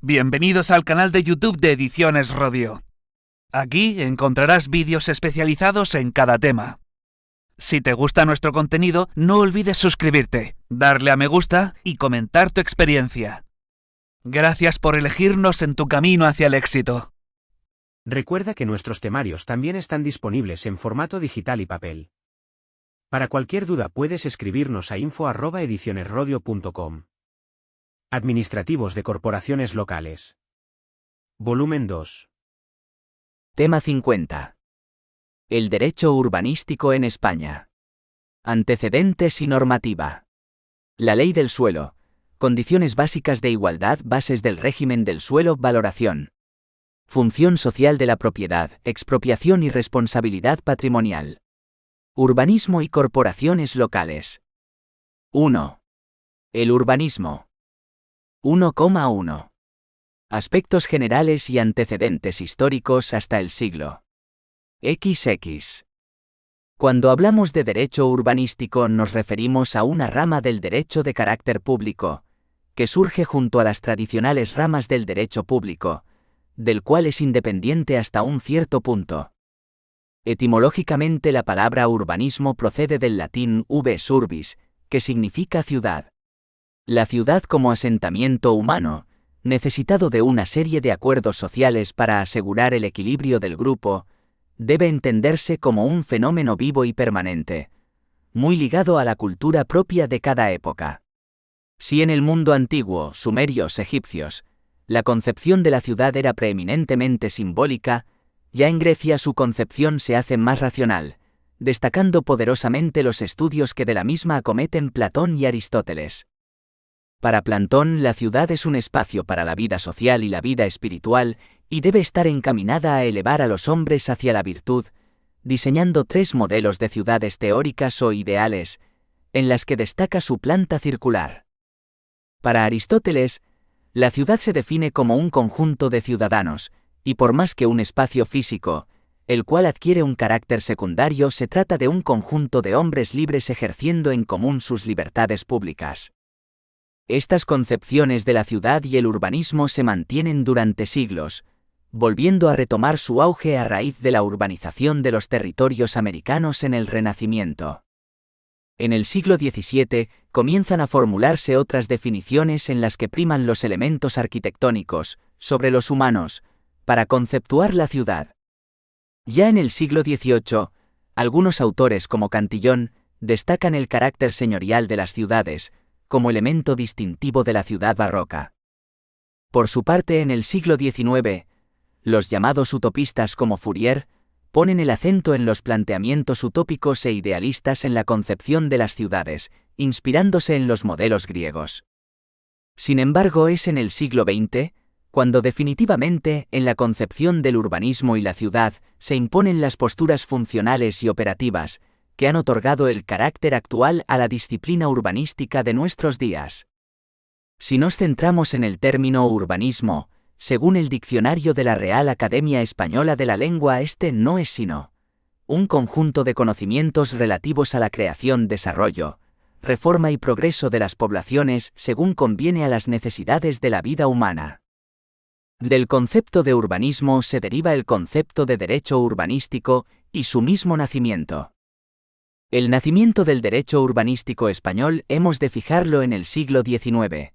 Bienvenidos al canal de YouTube de Ediciones Rodio. Aquí encontrarás vídeos especializados en cada tema. Si te gusta nuestro contenido, no olvides suscribirte, darle a me gusta y comentar tu experiencia. Gracias por elegirnos en tu camino hacia el éxito. Recuerda que nuestros temarios también están disponibles en formato digital y papel. Para cualquier duda puedes escribirnos a info@edicionesrodio.com. Administrativos de corporaciones locales. Volumen 2. Tema 50. El derecho urbanístico en España. Antecedentes y normativa. La ley del suelo. Condiciones básicas de igualdad, bases del régimen del suelo, valoración. Función social de la propiedad, expropiación y responsabilidad patrimonial. Urbanismo y corporaciones locales. 1. El urbanismo. 1,1. Aspectos generales y antecedentes históricos hasta el siglo XX. Cuando hablamos de derecho urbanístico nos referimos a una rama del derecho de carácter público, que surge junto a las tradicionales ramas del derecho público, del cual es independiente hasta un cierto punto. Etimológicamente la palabra urbanismo procede del latín urbes urbis, que significa ciudad. La ciudad como asentamiento humano, necesitado de una serie de acuerdos sociales para asegurar el equilibrio del grupo, debe entenderse como un fenómeno vivo y permanente, muy ligado a la cultura propia de cada época. Si en el mundo antiguo, sumerios, egipcios, la concepción de la ciudad era preeminentemente simbólica, ya en Grecia su concepción se hace más racional, destacando poderosamente los estudios que de la misma acometen Platón y Aristóteles. Para Platón, la ciudad es un espacio para la vida social y la vida espiritual, y debe estar encaminada a elevar a los hombres hacia la virtud, diseñando 3 modelos de ciudades teóricas o ideales, en las que destaca su planta circular. Para Aristóteles, la ciudad se define como un conjunto de ciudadanos, y por más que un espacio físico, el cual adquiere un carácter secundario, se trata de un conjunto de hombres libres ejerciendo en común sus libertades públicas. Estas concepciones de la ciudad y el urbanismo se mantienen durante siglos, volviendo a retomar su auge a raíz de la urbanización de los territorios americanos en el Renacimiento. En el siglo XVII comienzan a formularse otras definiciones en las que priman los elementos arquitectónicos sobre los humanos, para conceptuar la ciudad. Ya en el siglo XVIII, algunos autores como Cantillon destacan el carácter señorial de las ciudades, como elemento distintivo de la ciudad barroca. Por su parte, en el siglo XIX, los llamados utopistas como Fourier ponen el acento en los planteamientos utópicos e idealistas en la concepción de las ciudades, inspirándose en los modelos griegos. Sin embargo, es en el siglo XX, cuando definitivamente, en la concepción del urbanismo y la ciudad, se imponen las posturas funcionales y operativas, que han otorgado el carácter actual a la disciplina urbanística de nuestros días. Si nos centramos en el término urbanismo, según el diccionario de la Real Academia Española de la Lengua, este no es sino un conjunto de conocimientos relativos a la creación, desarrollo, reforma y progreso de las poblaciones según conviene a las necesidades de la vida humana. Del concepto de urbanismo se deriva el concepto de derecho urbanístico y su mismo nacimiento. El nacimiento del derecho urbanístico español hemos de fijarlo en el siglo XIX.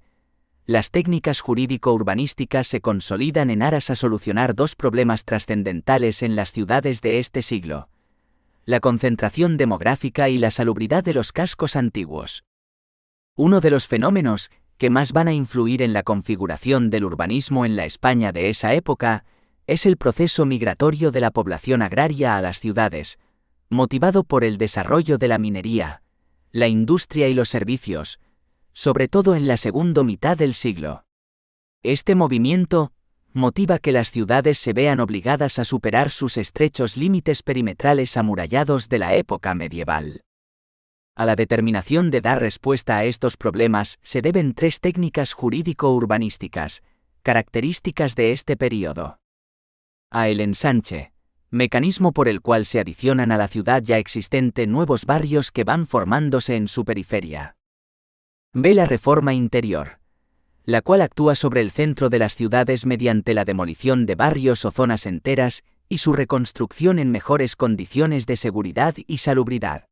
Las técnicas jurídico-urbanísticas se consolidan en aras a solucionar 2 problemas trascendentales en las ciudades de este siglo: la concentración demográfica y la salubridad de los cascos antiguos. Uno de los fenómenos que más van a influir en la configuración del urbanismo en la España de esa época es el proceso migratorio de la población agraria a las ciudades, motivado por el desarrollo de la minería, la industria y los servicios, sobre todo en la segunda mitad del siglo. Este movimiento motiva que las ciudades se vean obligadas a superar sus estrechos límites perimetrales amurallados de la época medieval. A la determinación de dar respuesta a estos problemas se deben 3 técnicas jurídico-urbanísticas, características de este período. A el ensanche, mecanismo por el cual se adicionan a la ciudad ya existente nuevos barrios que van formándose en su periferia. B. La reforma interior. la cual actúa sobre el centro de las ciudades mediante la demolición de barrios o zonas enteras y su reconstrucción en mejores condiciones de seguridad y salubridad.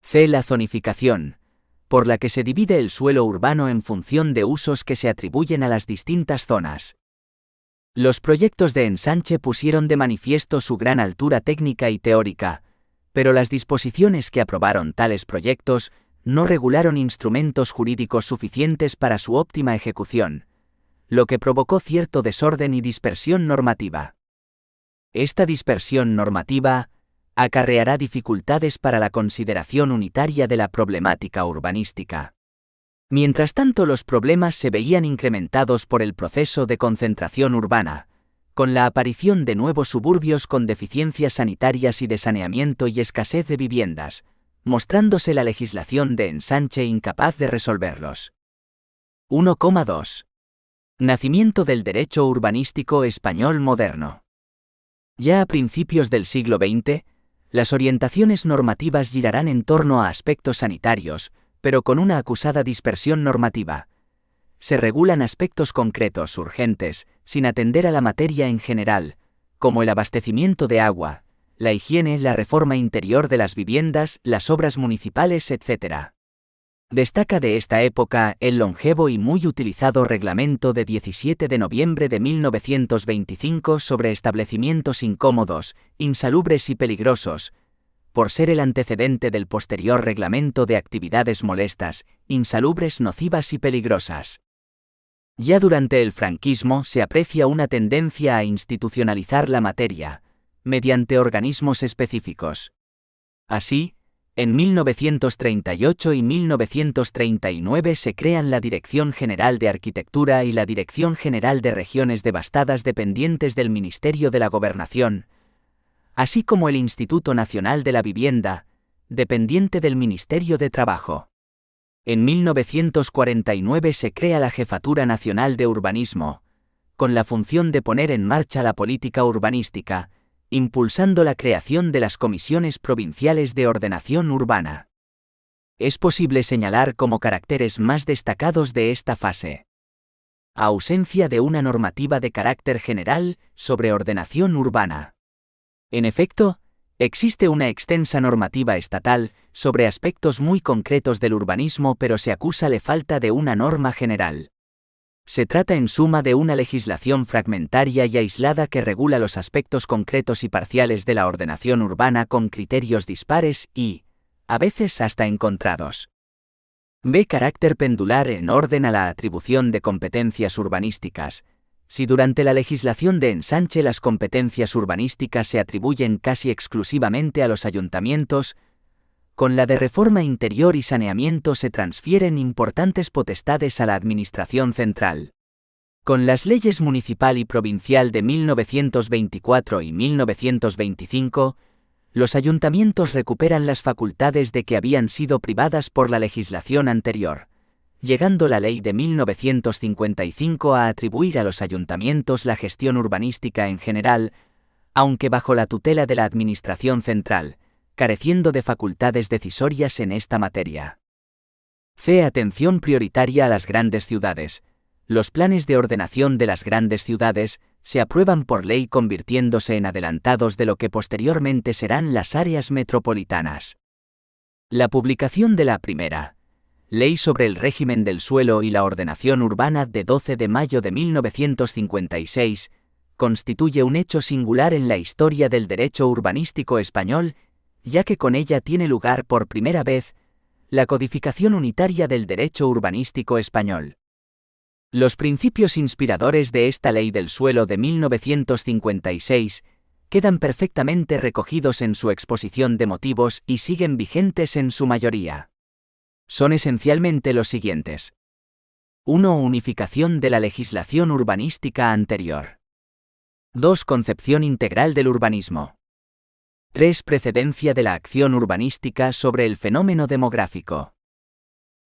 C. La zonificación, por la que se divide el suelo urbano en función de usos que se atribuyen a las distintas zonas. Los proyectos de ensanche pusieron de manifiesto su gran altura técnica y teórica, pero las disposiciones que aprobaron tales proyectos no regularon instrumentos jurídicos suficientes para su óptima ejecución, lo que provocó cierto desorden y dispersión normativa. Esta dispersión normativa acarreará dificultades para la consideración unitaria de la problemática urbanística. Mientras tanto, los problemas se veían incrementados por el proceso de concentración urbana, con la aparición de nuevos suburbios con deficiencias sanitarias y de saneamiento y escasez de viviendas, mostrándose la legislación de ensanche incapaz de resolverlos. 1,2. Nacimiento del derecho urbanístico español moderno. Ya a principios del siglo XX, las orientaciones normativas girarán en torno a aspectos sanitarios, pero con una acusada dispersión normativa. Se regulan aspectos concretos urgentes, sin atender a la materia en general, como el abastecimiento de agua, la higiene, la reforma interior de las viviendas, las obras municipales, etc. Destaca de esta época el longevo y muy utilizado Reglamento de 17 de noviembre de 1925 sobre establecimientos incómodos, insalubres y peligrosos, por ser el antecedente del posterior Reglamento de actividades molestas, insalubres, nocivas y peligrosas. Ya durante el franquismo se aprecia una tendencia a institucionalizar la materia, mediante organismos específicos. Así, en 1938 y 1939 se crean la Dirección General de Arquitectura y la Dirección General de Regiones Devastadas dependientes del Ministerio de la Gobernación, así como el Instituto Nacional de la Vivienda, dependiente del Ministerio de Trabajo. En 1949 se crea la Jefatura Nacional de Urbanismo, con la función de poner en marcha la política urbanística, impulsando la creación de las comisiones provinciales de ordenación urbana. Es posible señalar como caracteres más destacados de esta fase: ausencia de una normativa de carácter general sobre ordenación urbana. En efecto, existe una extensa normativa estatal sobre aspectos muy concretos del urbanismo, pero se acusa la falta de una norma general. Se trata en suma de una legislación fragmentaria y aislada que regula los aspectos concretos y parciales de la ordenación urbana con criterios dispares y, a veces hasta encontrados. B. Carácter pendular en orden a la atribución de competencias urbanísticas. Si durante la legislación de ensanche las competencias urbanísticas se atribuyen casi exclusivamente a los ayuntamientos, con la de reforma interior y saneamiento se transfieren importantes potestades a la Administración central. Con las leyes municipal y provincial de 1924 y 1925, los ayuntamientos recuperan las facultades de que habían sido privadas por la legislación anterior, llegando la ley de 1955 a atribuir a los ayuntamientos la gestión urbanística en general, aunque bajo la tutela de la Administración central, careciendo de facultades decisorias en esta materia. C. Atención prioritaria a las grandes ciudades. Los planes de ordenación de las grandes ciudades se aprueban por ley convirtiéndose en adelantados de lo que posteriormente serán las áreas metropolitanas. La publicación de la primera Ley sobre el régimen del suelo y la ordenación urbana de 12 de mayo de 1956 constituye un hecho singular en la historia del derecho urbanístico español, ya que con ella tiene lugar por primera vez la codificación unitaria del derecho urbanístico español. Los principios inspiradores de esta Ley del Suelo de 1956 quedan perfectamente recogidos en su exposición de motivos y siguen vigentes en su mayoría. Son esencialmente los siguientes. 1. Unificación de la legislación urbanística anterior. 2. Concepción integral del urbanismo. 3. Precedencia de la acción urbanística sobre el fenómeno demográfico.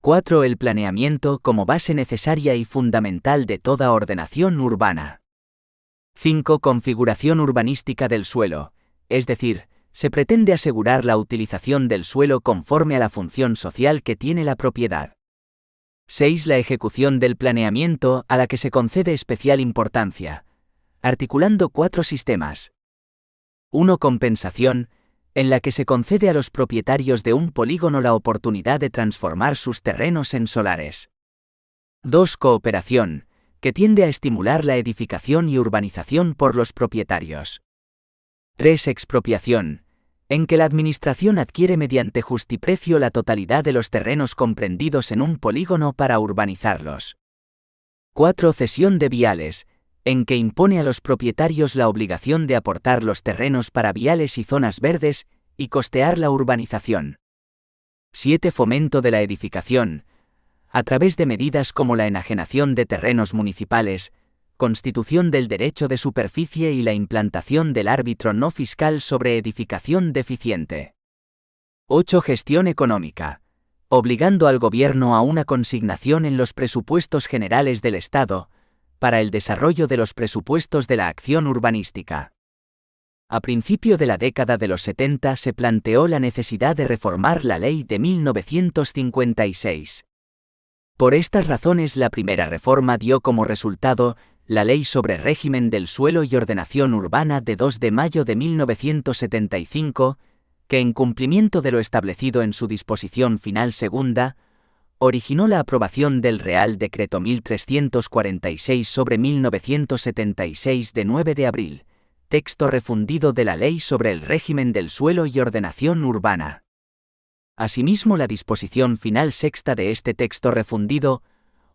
4. El planeamiento como base necesaria y fundamental de toda ordenación urbana. 5. Configuración urbanística del suelo, es decir, se pretende asegurar la utilización del suelo conforme a la función social que tiene la propiedad. 6. La ejecución del planeamiento, a la que se concede especial importancia, articulando 4 sistemas. 1. Compensación, en la que se concede a los propietarios de un polígono la oportunidad de transformar sus terrenos en solares. 2. Cooperación, que tiende a estimular la edificación y urbanización por los propietarios. 3. Expropiación, en que la administración adquiere mediante justiprecio la totalidad de los terrenos comprendidos en un polígono para urbanizarlos. 4. Cesión de viales, en que impone a los propietarios la obligación de aportar los terrenos para viales y zonas verdes, y costear la urbanización. 7. Fomento de la edificación, a través de medidas como la enajenación de terrenos municipales, constitución del derecho de superficie y la implantación del árbitro no fiscal sobre edificación deficiente. 8. Gestión económica, obligando al gobierno a una consignación en los presupuestos generales del Estado, para el desarrollo de los presupuestos de la acción urbanística. A principio de la década de los 70 se planteó la necesidad de reformar la ley de 1956. Por estas razones la primera reforma dio como resultado la Ley sobre Régimen del Suelo y Ordenación Urbana de 2 de mayo de 1975, que en cumplimiento de lo establecido en su disposición final segunda, originó la aprobación del Real Decreto 1346 sobre 1976 de 9 de abril, texto refundido de la Ley sobre el Régimen del Suelo y Ordenación Urbana. Asimismo, la disposición final sexta de este texto refundido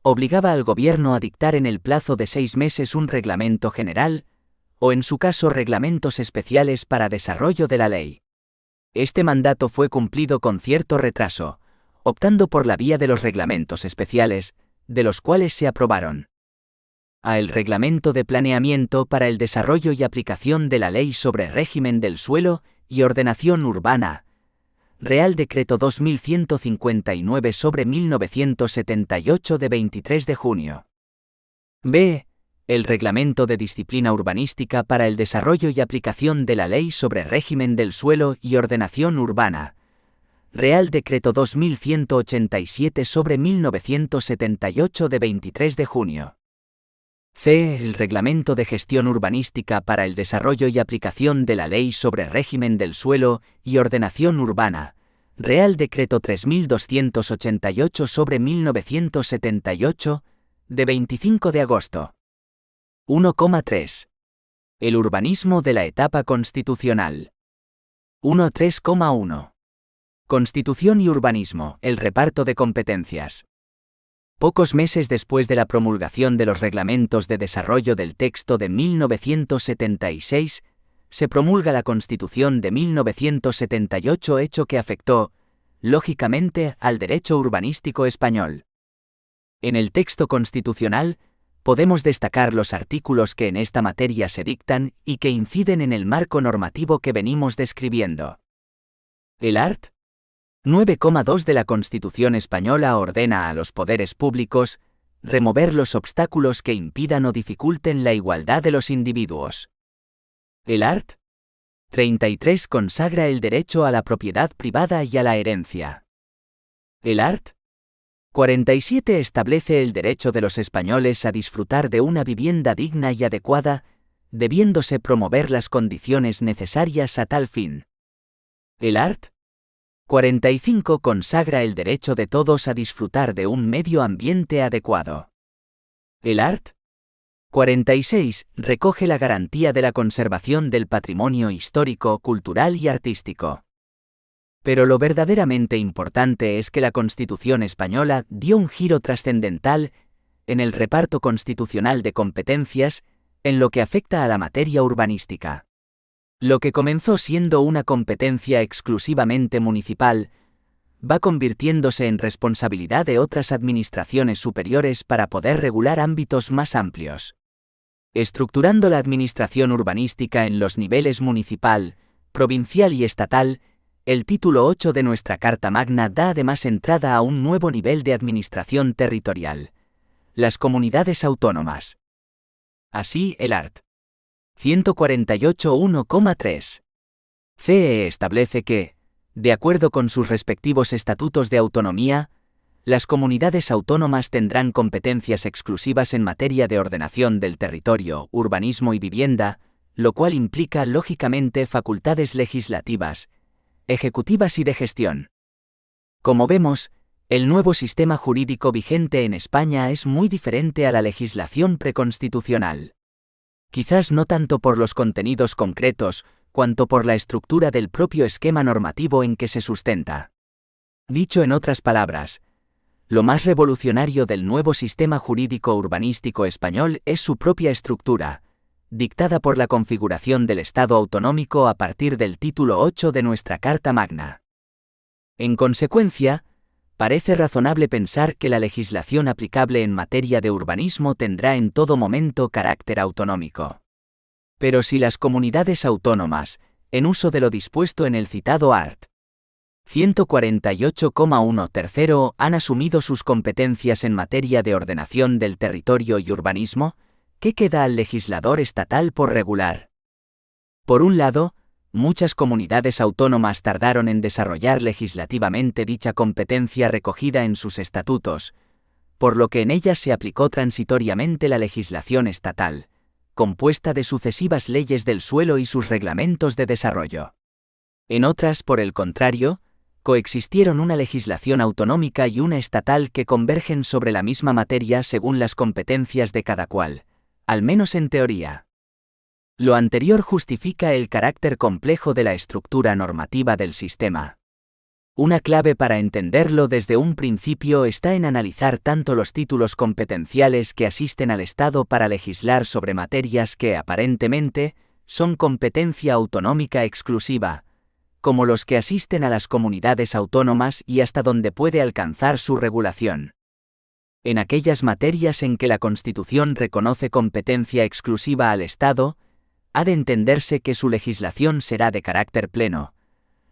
obligaba al Gobierno a dictar en el plazo de 6 meses un reglamento general, o en su caso reglamentos especiales para desarrollo de la ley. Este mandato fue cumplido con cierto retraso, optando por la vía de los reglamentos especiales, de los cuales se aprobaron a el Reglamento de Planeamiento para el Desarrollo y Aplicación de la Ley sobre Régimen del Suelo y Ordenación Urbana, Real Decreto 2159 sobre 1978 de 23 de junio. B. El Reglamento de Disciplina Urbanística para el Desarrollo y Aplicación de la Ley sobre Régimen del Suelo y Ordenación Urbana, Real Decreto 2187 sobre 1978 de 23 de junio. C. El Reglamento de Gestión Urbanística para el Desarrollo y Aplicación de la Ley sobre Régimen del Suelo y Ordenación Urbana, Real Decreto 3288 sobre 1978, de 25 de agosto. 1,3. El urbanismo de la etapa constitucional. 1.3,1. Constitución y urbanismo, el reparto de competencias. Pocos meses después de la promulgación de los reglamentos de desarrollo del texto de 1976, se promulga la Constitución de 1978, hecho que afectó, lógicamente, al derecho urbanístico español. En el texto constitucional, podemos destacar los artículos que en esta materia se dictan y que inciden en el marco normativo que venimos describiendo. El art. 9,2 de la Constitución española ordena a los poderes públicos remover los obstáculos que impidan o dificulten la igualdad de los individuos. El art. 33 consagra el derecho a la propiedad privada y a la herencia. El art. 47 establece el derecho de los españoles a disfrutar de una vivienda digna y adecuada, debiéndose promover las condiciones necesarias a tal fin. El art. 45 consagra el derecho de todos a disfrutar de un medio ambiente adecuado. El art. 46 recoge la garantía de la conservación del patrimonio histórico, cultural y artístico. Pero lo verdaderamente importante es que la Constitución española dio un giro trascendental en el reparto constitucional de competencias en lo que afecta a la materia urbanística. Lo que comenzó siendo una competencia exclusivamente municipal, va convirtiéndose en responsabilidad de otras administraciones superiores para poder regular ámbitos más amplios. Estructurando la administración urbanística en los niveles municipal, provincial y estatal, el título 8 de nuestra Carta Magna da además entrada a un nuevo nivel de administración territorial: las comunidades autónomas. Así, el art. 148 1,3. CE establece que, de acuerdo con sus respectivos estatutos de autonomía, Las comunidades autónomas tendrán competencias exclusivas en materia de ordenación del territorio, urbanismo y vivienda, lo cual implica lógicamente facultades legislativas, ejecutivas y de gestión. Como vemos, el nuevo sistema jurídico vigente en España es muy diferente a la legislación preconstitucional. Quizás no tanto por los contenidos concretos, cuanto por la estructura del propio esquema normativo en que se sustenta. Dicho en otras palabras, lo más revolucionario del nuevo sistema jurídico urbanístico español es su propia estructura, dictada por la configuración del Estado autonómico a partir del título 8 de nuestra Carta Magna. En consecuencia, parece razonable pensar que la legislación aplicable en materia de urbanismo tendrá en todo momento carácter autonómico. Pero si las comunidades autónomas, en uso de lo dispuesto en el citado art. 148,1 tercero han asumido sus competencias en materia de ordenación del territorio y urbanismo, ¿qué queda al legislador estatal por regular? Por un lado, muchas comunidades autónomas tardaron en desarrollar legislativamente dicha competencia recogida en sus estatutos, por lo que en ellas se aplicó transitoriamente la legislación estatal, compuesta de sucesivas leyes del suelo y sus reglamentos de desarrollo. En otras, por el contrario, coexistieron una legislación autonómica y una estatal que convergen sobre la misma materia según las competencias de cada cual, al menos en teoría. Lo anterior justifica el carácter complejo de la estructura normativa del sistema. Una clave para entenderlo desde un principio está en analizar tanto los títulos competenciales que asisten al Estado para legislar sobre materias que, aparentemente, son competencia autonómica exclusiva, como los que asisten a las comunidades autónomas y hasta donde puede alcanzar su regulación. En aquellas materias en que la Constitución reconoce competencia exclusiva al Estado, ha de entenderse que su legislación será de carácter pleno,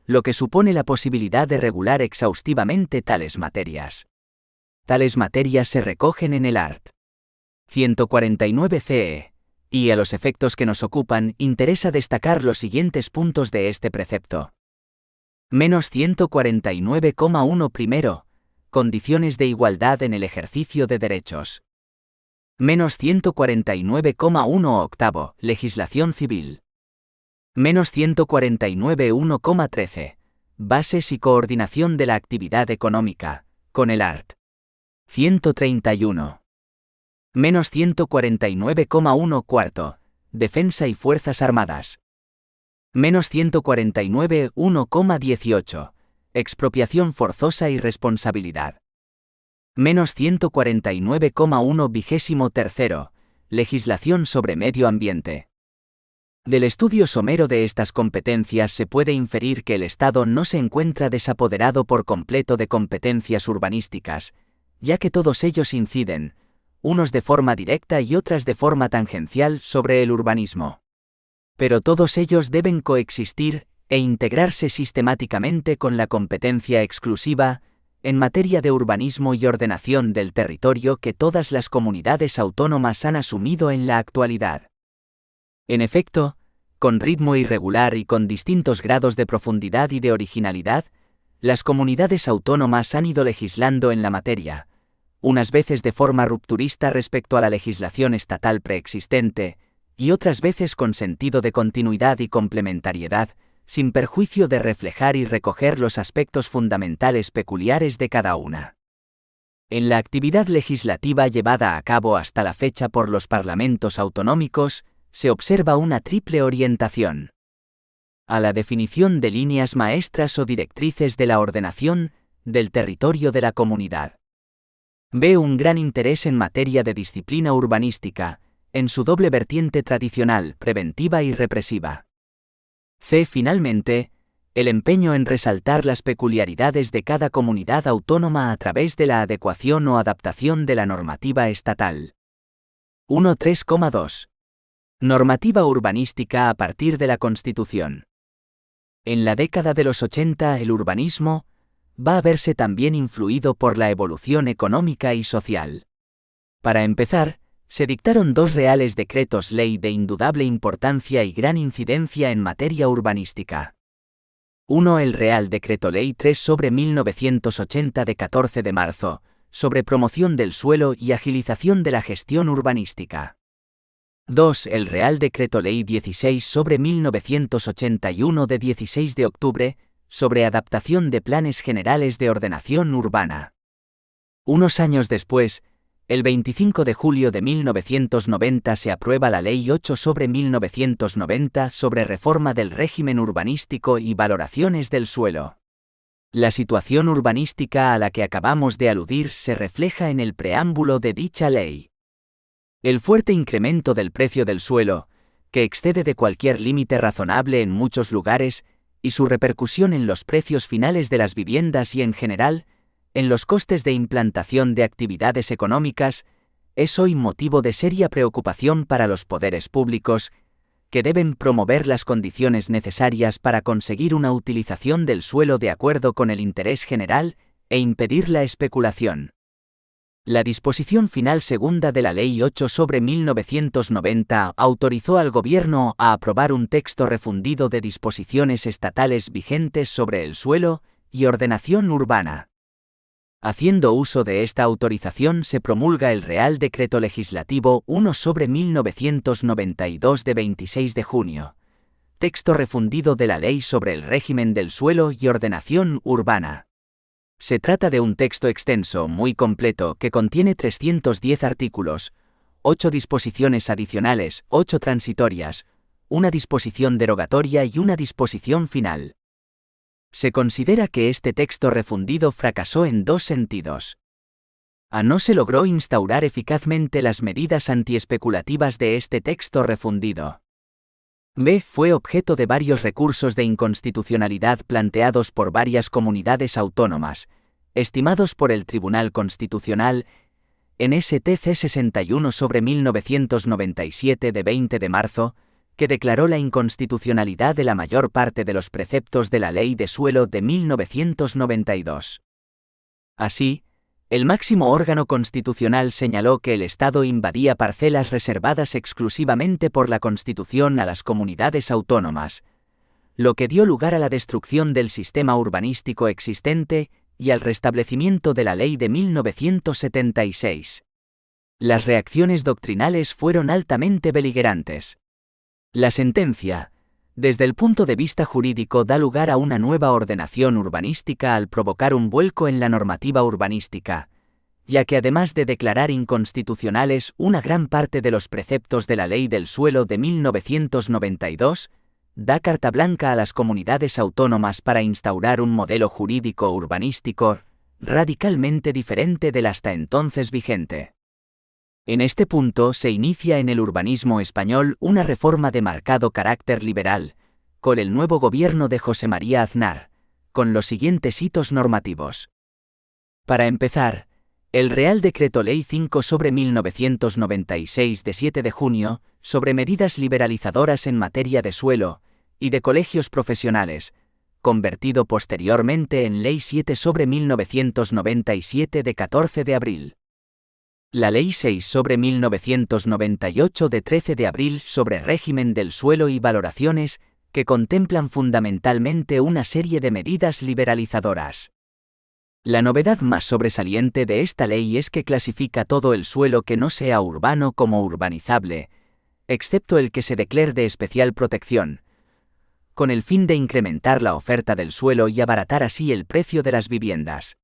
lo que supone la posibilidad de regular exhaustivamente tales materias. Tales materias se recogen en el art. 149 CE, y a los efectos que nos ocupan interesa destacar los siguientes puntos de este precepto. Menos 149,1 primero, condiciones de igualdad en el ejercicio de derechos. Menos 149,1 octavo, legislación civil. Menos 149,1,13, bases y coordinación de la actividad económica, con el art. 131. Menos 149,1 cuarto, defensa y fuerzas armadas. Menos 149,1,18, expropiación forzosa y responsabilidad. Menos 149,1 vigésimo tercero, legislación sobre medio ambiente. Del estudio somero de estas competencias se puede inferir que el Estado no se encuentra desapoderado por completo de competencias urbanísticas, ya que todos ellos inciden, unos de forma directa y otras de forma tangencial, sobre el urbanismo. Pero todos ellos deben coexistir e integrarse sistemáticamente con la competencia exclusiva en materia de urbanismo y ordenación del territorio que todas las comunidades autónomas han asumido en la actualidad. En efecto, con ritmo irregular y con distintos grados de profundidad y de originalidad, las comunidades autónomas han ido legislando en la materia, unas veces de forma rupturista respecto a la legislación estatal preexistente, y otras veces con sentido de continuidad y complementariedad, sin perjuicio de reflejar y recoger los aspectos fundamentales peculiares de cada una. En la actividad legislativa llevada a cabo hasta la fecha por los parlamentos autonómicos, se observa una triple orientación. A la definición de líneas maestras o directrices de la ordenación del territorio de la comunidad. B. Un gran interés en materia de disciplina urbanística, en su doble vertiente tradicional, preventiva y represiva. C. Finalmente, el empeño en resaltar las peculiaridades de cada comunidad autónoma a través de la adecuación o adaptación de la normativa estatal. 1.3,2. Normativa urbanística a partir de la Constitución. En la década de los 80 el urbanismo va a verse también influido por la evolución económica y social. Para empezar, se dictaron dos reales decretos ley de indudable importancia y gran incidencia en materia urbanística. Uno, el Real Decreto Ley 3/1980 de 14 de marzo, sobre promoción del suelo y agilización de la gestión urbanística. 2. El Real Decreto Ley 16/1981 de 16 de octubre, sobre adaptación de planes generales de ordenación urbana. Unos años después, el 25 de julio de 1990 se aprueba la Ley 8/1990 sobre reforma del régimen urbanístico y valoraciones del suelo. La situación urbanística a la que acabamos de aludir se refleja en el preámbulo de dicha ley. El fuerte incremento del precio del suelo, que excede de cualquier límite razonable en muchos lugares, y su repercusión en los precios finales de las viviendas y en general, en los costes de implantación de actividades económicas, es hoy motivo de seria preocupación para los poderes públicos, que deben promover las condiciones necesarias para conseguir una utilización del suelo de acuerdo con el interés general e impedir la especulación. La disposición final segunda de la Ley 8/1990 autorizó al Gobierno a aprobar un texto refundido de disposiciones estatales vigentes sobre el suelo y ordenación urbana. Haciendo uso de esta autorización se promulga el Real Decreto Legislativo 1/1992 de 26 de junio, texto refundido de la Ley sobre el régimen del suelo y ordenación urbana. Se trata de un texto extenso, muy completo, que contiene 310 artículos, 8 disposiciones adicionales, 8 transitorias, una disposición derogatoria y una disposición final. Se considera que este texto refundido fracasó en dos sentidos. A. No se logró instaurar eficazmente las medidas antiespeculativas de este texto refundido. B. Fue objeto de varios recursos de inconstitucionalidad planteados por varias comunidades autónomas, estimados por el Tribunal Constitucional, en STC 61/1997 de 20 de marzo, que declaró la inconstitucionalidad de la mayor parte de los preceptos de la Ley de Suelo de 1992. Así, el máximo órgano constitucional señaló que el Estado invadía parcelas reservadas exclusivamente por la Constitución a las comunidades autónomas, lo que dio lugar a la destrucción del sistema urbanístico existente y al restablecimiento de la Ley de 1976. Las reacciones doctrinales fueron altamente beligerantes. La sentencia, desde el punto de vista jurídico, da lugar a una nueva ordenación urbanística al provocar un vuelco en la normativa urbanística, ya que además de declarar inconstitucionales una gran parte de los preceptos de la Ley del Suelo de 1992, da carta blanca a las comunidades autónomas para instaurar un modelo jurídico urbanístico radicalmente diferente del hasta entonces vigente. En este punto se inicia en el urbanismo español una reforma de marcado carácter liberal, con el nuevo gobierno de José María Aznar, con los siguientes hitos normativos. Para empezar, el Real Decreto Ley 5/1996 de 7 de junio, sobre medidas liberalizadoras en materia de suelo y de colegios profesionales, convertido posteriormente en Ley 7/1997 de 14 de abril. La Ley 6/1998 de 13 de abril sobre régimen del suelo y valoraciones, que contemplan fundamentalmente una serie de medidas liberalizadoras. La novedad más sobresaliente de esta ley es que clasifica todo el suelo que no sea urbano como urbanizable, excepto el que se declare de especial protección, con el fin de incrementar la oferta del suelo y abaratar así el precio de las viviendas.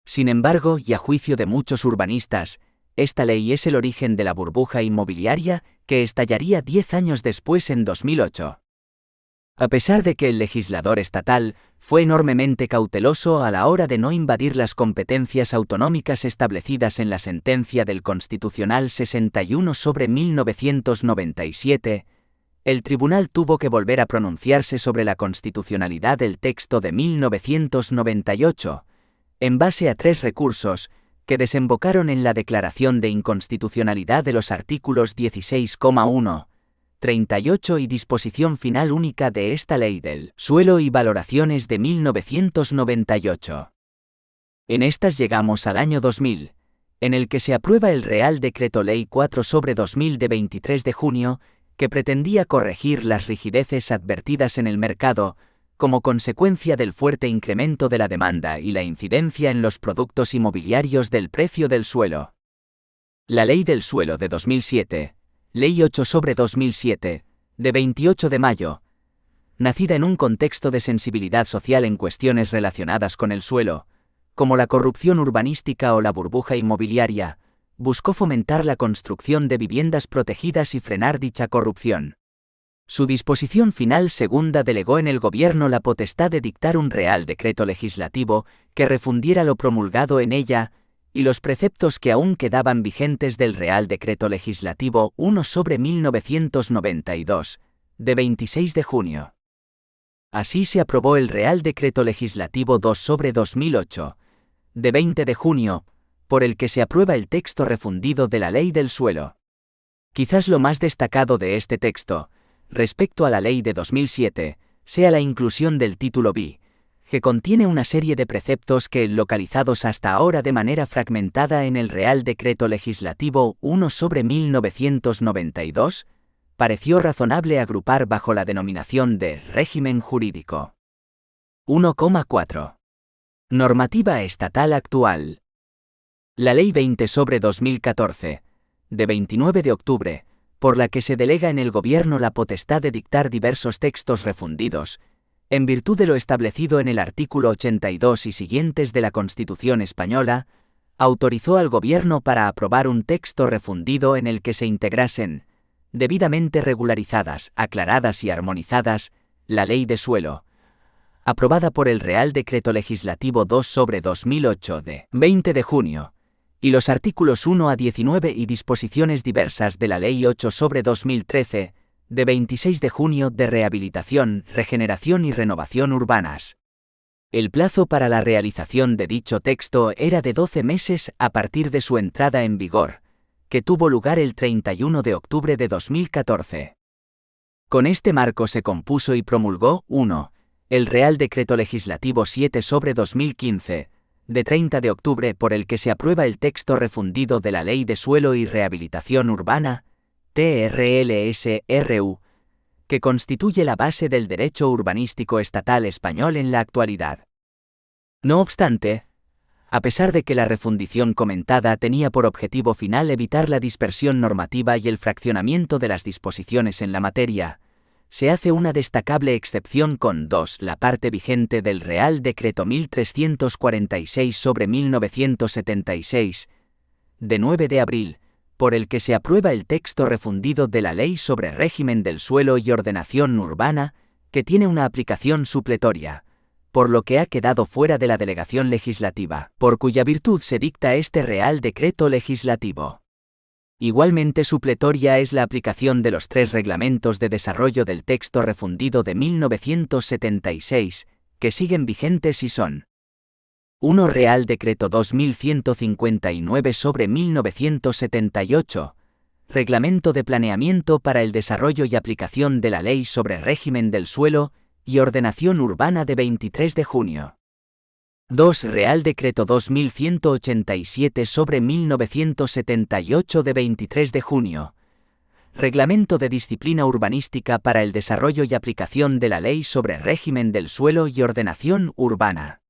Sin embargo, y a juicio de muchos urbanistas, esta ley es el origen de la burbuja inmobiliaria que estallaría 10 años después en 2008. A pesar de que el legislador estatal fue enormemente cauteloso a la hora de no invadir las competencias autonómicas establecidas en la sentencia del Constitucional 61/1997, el tribunal tuvo que volver a pronunciarse sobre la constitucionalidad del texto de 1998, en base a 3 recursos, que desembocaron en la declaración de inconstitucionalidad de los artículos 16,1, 38 y disposición final única de esta Ley del Suelo y Valoraciones de 1998. En estas llegamos al año 2000, en el que se aprueba el Real Decreto Ley 4/2000 de 23 de junio, que pretendía corregir las rigideces advertidas en el mercado, como consecuencia del fuerte incremento de la demanda y la incidencia en los productos inmobiliarios del precio del suelo. La Ley del Suelo de 2007, Ley 8/2007, de 28 de mayo, nacida en un contexto de sensibilidad social en cuestiones relacionadas con el suelo, como la corrupción urbanística o la burbuja inmobiliaria, buscó fomentar la construcción de viviendas protegidas y frenar dicha corrupción. Su disposición final segunda delegó en el Gobierno la potestad de dictar un Real Decreto Legislativo que refundiera lo promulgado en ella y los preceptos que aún quedaban vigentes del Real Decreto Legislativo 1/1992, de 26 de junio. Así se aprobó el Real Decreto Legislativo 2/2008, de 20 de junio, por el que se aprueba el texto refundido de la Ley del Suelo. Quizás lo más destacado de este texto, respecto a la Ley de 2007, sea la inclusión del título B, que contiene una serie de preceptos que, localizados hasta ahora de manera fragmentada en el Real Decreto Legislativo 1/1992, pareció razonable agrupar bajo la denominación de régimen jurídico. 1,4. Normativa estatal actual. La Ley 20/2014, de 29 de octubre, por la que se delega en el Gobierno la potestad de dictar diversos textos refundidos, en virtud de lo establecido en el artículo 82 y siguientes de la Constitución española, autorizó al Gobierno para aprobar un texto refundido en el que se integrasen, debidamente regularizadas, aclaradas y armonizadas, la Ley de Suelo, aprobada por el Real Decreto Legislativo 2/2008 de 20 de junio, y los artículos 1 a 19 y disposiciones diversas de la Ley 8/2013, de 26 de junio de rehabilitación, regeneración y renovación urbanas. El plazo para la realización de dicho texto era de 12 meses a partir de su entrada en vigor, que tuvo lugar el 31 de octubre de 2014. Con este marco se compuso y promulgó 1. El Real Decreto Legislativo 7/2015, de 30 de octubre por el que se aprueba el texto refundido de la Ley de Suelo y Rehabilitación Urbana, TRLS-RU, que constituye la base del derecho urbanístico estatal español en la actualidad. No obstante, a pesar de que la refundición comentada tenía por objetivo final evitar la dispersión normativa y el fraccionamiento de las disposiciones en la materia, se hace una destacable excepción con 2. La parte vigente del Real Decreto 1346/1976, de 9 de abril, por el que se aprueba el texto refundido de la Ley sobre Régimen del Suelo y Ordenación Urbana, que tiene una aplicación supletoria, por lo que ha quedado fuera de la delegación legislativa, por cuya virtud se dicta este Real Decreto Legislativo. Igualmente supletoria es la aplicación de los 3 reglamentos de desarrollo del texto refundido de 1976, que siguen vigentes y son: 1. Real Decreto 2159/1978, Reglamento de Planeamiento para el Desarrollo y Aplicación de la Ley sobre Régimen del Suelo y Ordenación Urbana de 23 de junio. 2. Real Decreto 2187/1978 de 23 de junio. Reglamento de Disciplina Urbanística para el Desarrollo y Aplicación de la Ley sobre Régimen del Suelo y Ordenación Urbana.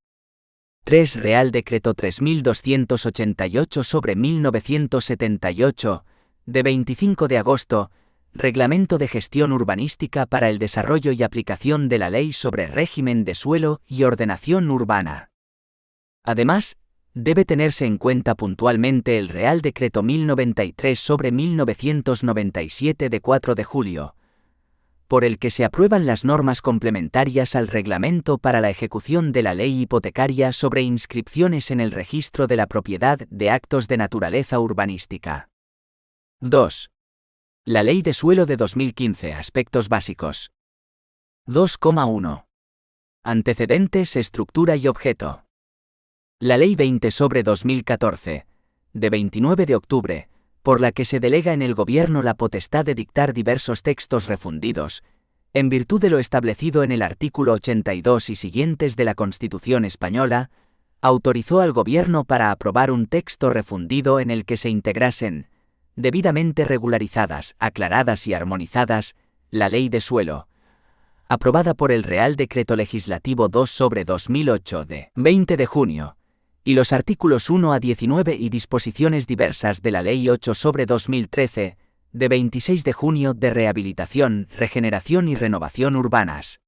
3. Real Decreto 3288/1978, de 25 de agosto, Reglamento de Gestión Urbanística para el Desarrollo y Aplicación de la Ley sobre Régimen de Suelo y Ordenación Urbana. Además, debe tenerse en cuenta puntualmente el Real Decreto 1093/1997 de 4 de julio, por el que se aprueban las normas complementarias al Reglamento para la ejecución de la Ley hipotecaria sobre inscripciones en el Registro de la Propiedad de actos de naturaleza urbanística. 2. La Ley de Suelo de 2015. Aspectos básicos. 2,1. Antecedentes, estructura y objeto. La Ley 20/2014, de 29 de octubre, por la que se delega en el Gobierno la potestad de dictar diversos textos refundidos, en virtud de lo establecido en el artículo 82 y siguientes de la Constitución española, autorizó al Gobierno para aprobar un texto refundido en el que se integrasen, debidamente regularizadas, aclaradas y armonizadas, la Ley de Suelo, aprobada por el Real Decreto Legislativo 2/2008 de 20 de junio, y los artículos 1 a 19 y disposiciones diversas de la Ley 8/2013, de 26 de junio de Rehabilitación, Regeneración y Renovación Urbanas.